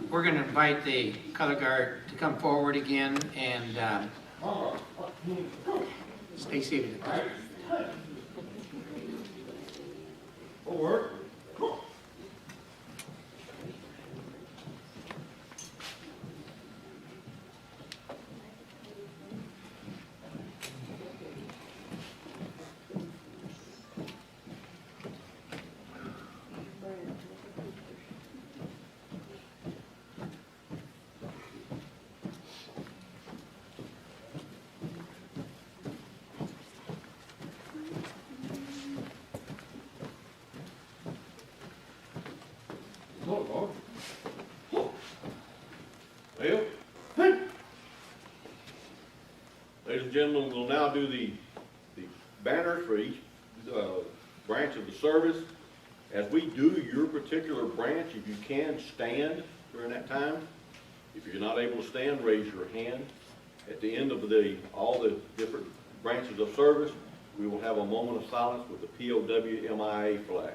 We're going to invite the color guard to come forward again and stay seated. Forward. Well, ladies and gentlemen, we'll now do the banners for each branch of the service. As we do your particular branch, if you can stand during that time. If you're not able to stand, raise your hand. At the end of all the different branches of service, we will have a moment of silence with the POW MIA flag.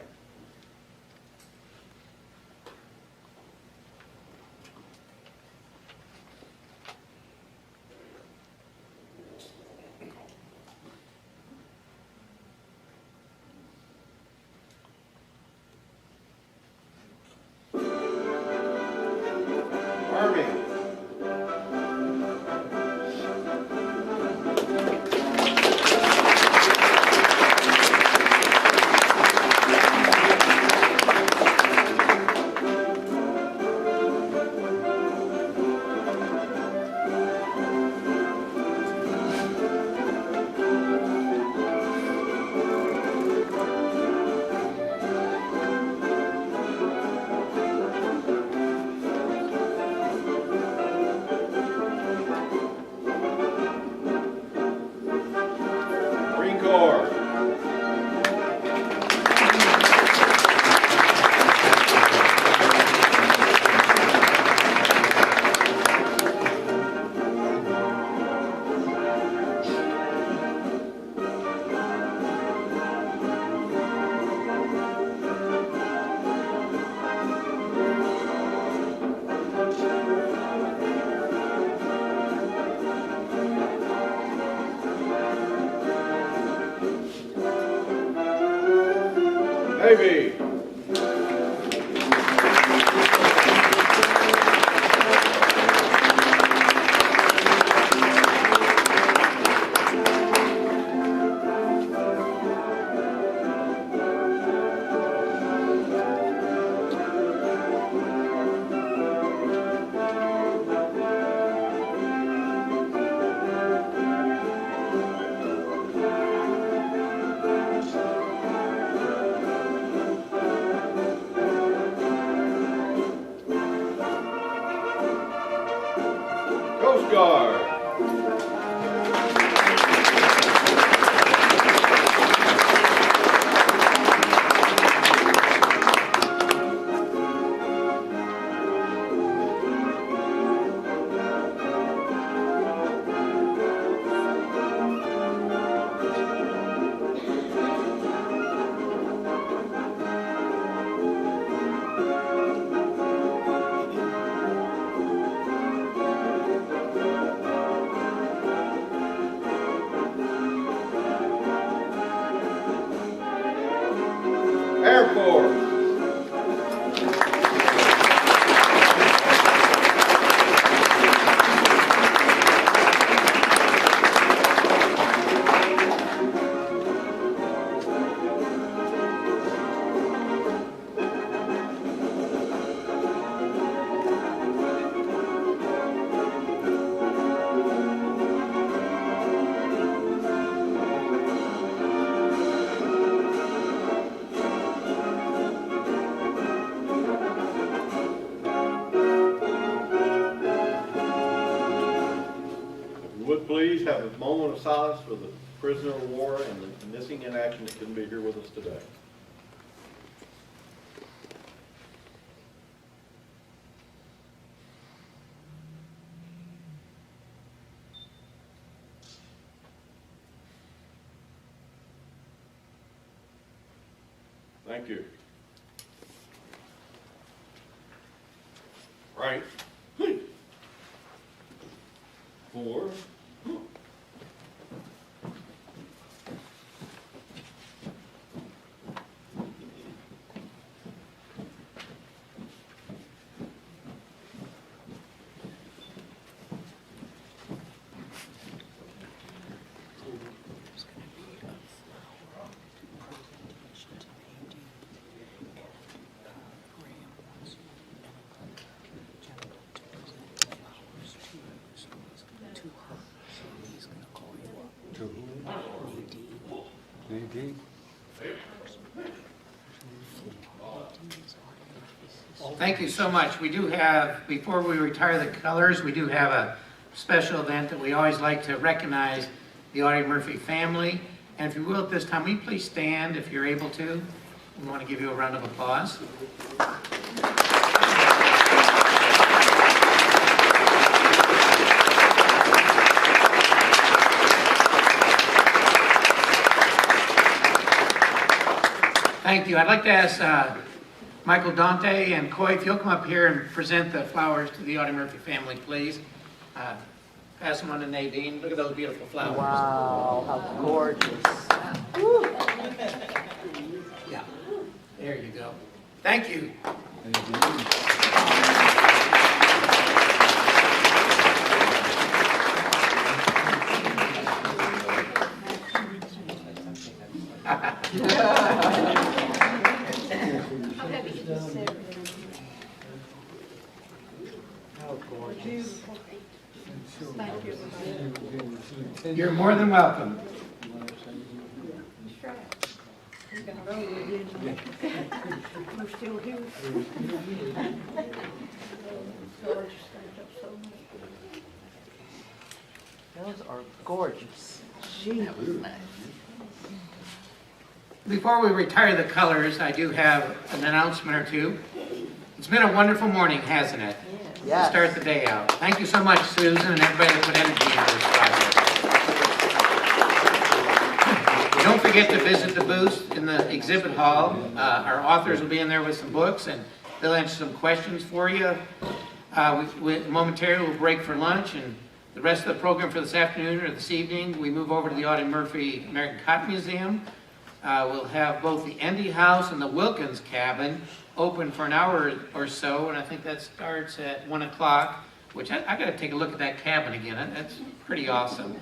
Baby. Coast Guard. Air Force. Would please have a moment of silence for the prisoner of war and the missing in action that couldn't be here with us today. Thank you. Right. 4. Nadine? Thank you so much. We do have, before we retire the colors, we do have a special event that we always like to recognize the Audie Murphy family. And if you will, at this time, will you please stand if you're able to? We want to give you a round of applause. Thank you. I'd like to ask Michael, Dante, and Coy, if you'll come up here and present the flowers to the Audie Murphy family, please. Pass them on to Nadine. Look at those beautiful flowers. Wow, how gorgeous. Yeah, there you go. Thank you. You're more than welcome. We're still here. Those are gorgeous. Gee. Before we retire the colors, I do have an announcement or two. It's been a wonderful morning, hasn't it? Yes. To start the day out. Thank you so much, Susan, and everybody that put energy into this project. Don't forget to visit the booth in the exhibit hall. Our authors will be in there with some books, and they'll answer some questions for you. Momentarily, we'll break for lunch, and the rest of the program for this afternoon or this evening, we move over to the Audie Murphy American Cotton Museum. We'll have both the Endy House and the Wilkins Cabin open for an hour or so, and I think that starts at 1 o'clock, which I got to take a look at that cabin again. That's pretty awesome.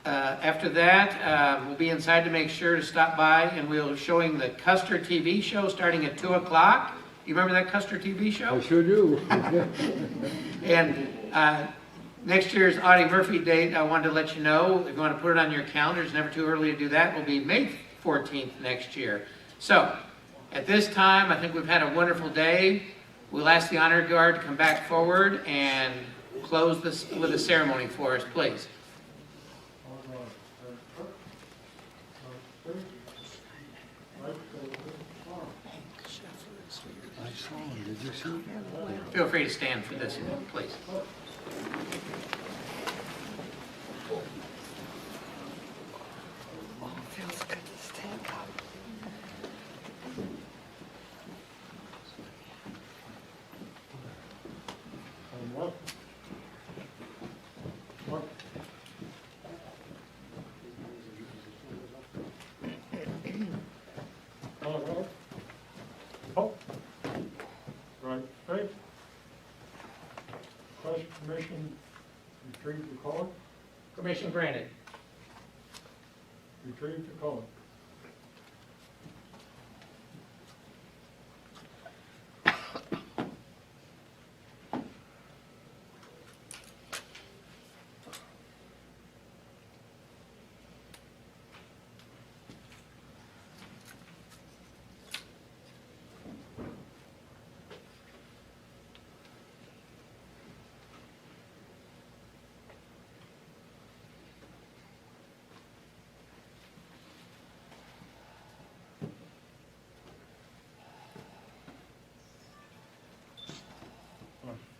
After that, we'll be inside to make sure to stop by, and we'll be showing the Custer TV show starting at 2 o'clock. You remember that Custer TV show? I sure do. And next year's Audie Murphy date, I wanted to let you know, if you want to put it on your calendar, it's never too early to do that, will be May 14th next year. So, at this time, I think we've had a wonderful day. We'll ask the honor guard to come back forward and close this with a ceremony for us, please. I saw him, did you see? Feel free to stand for this, please. Feels good to stand up. What? What? Color. Oh. Right, straight. Request permission, retrieve the color, Permission granted. retrieve the color.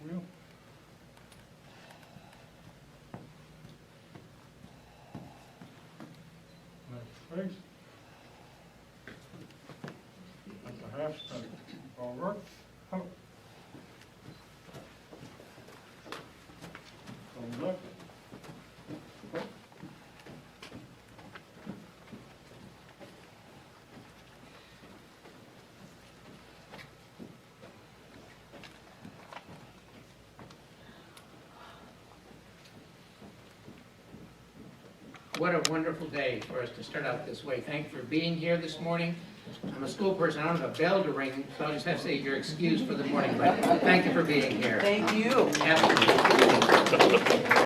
Wheel. Next face. At the half step. Forward. Up. From left. Up. What a wonderful day for us to start out this way. Thank you for being here this morning. I'm a school person. I don't have a bell to ring, so I'll just have to say you're excused for the morning. But thank you for being here. Thank you. Absolutely.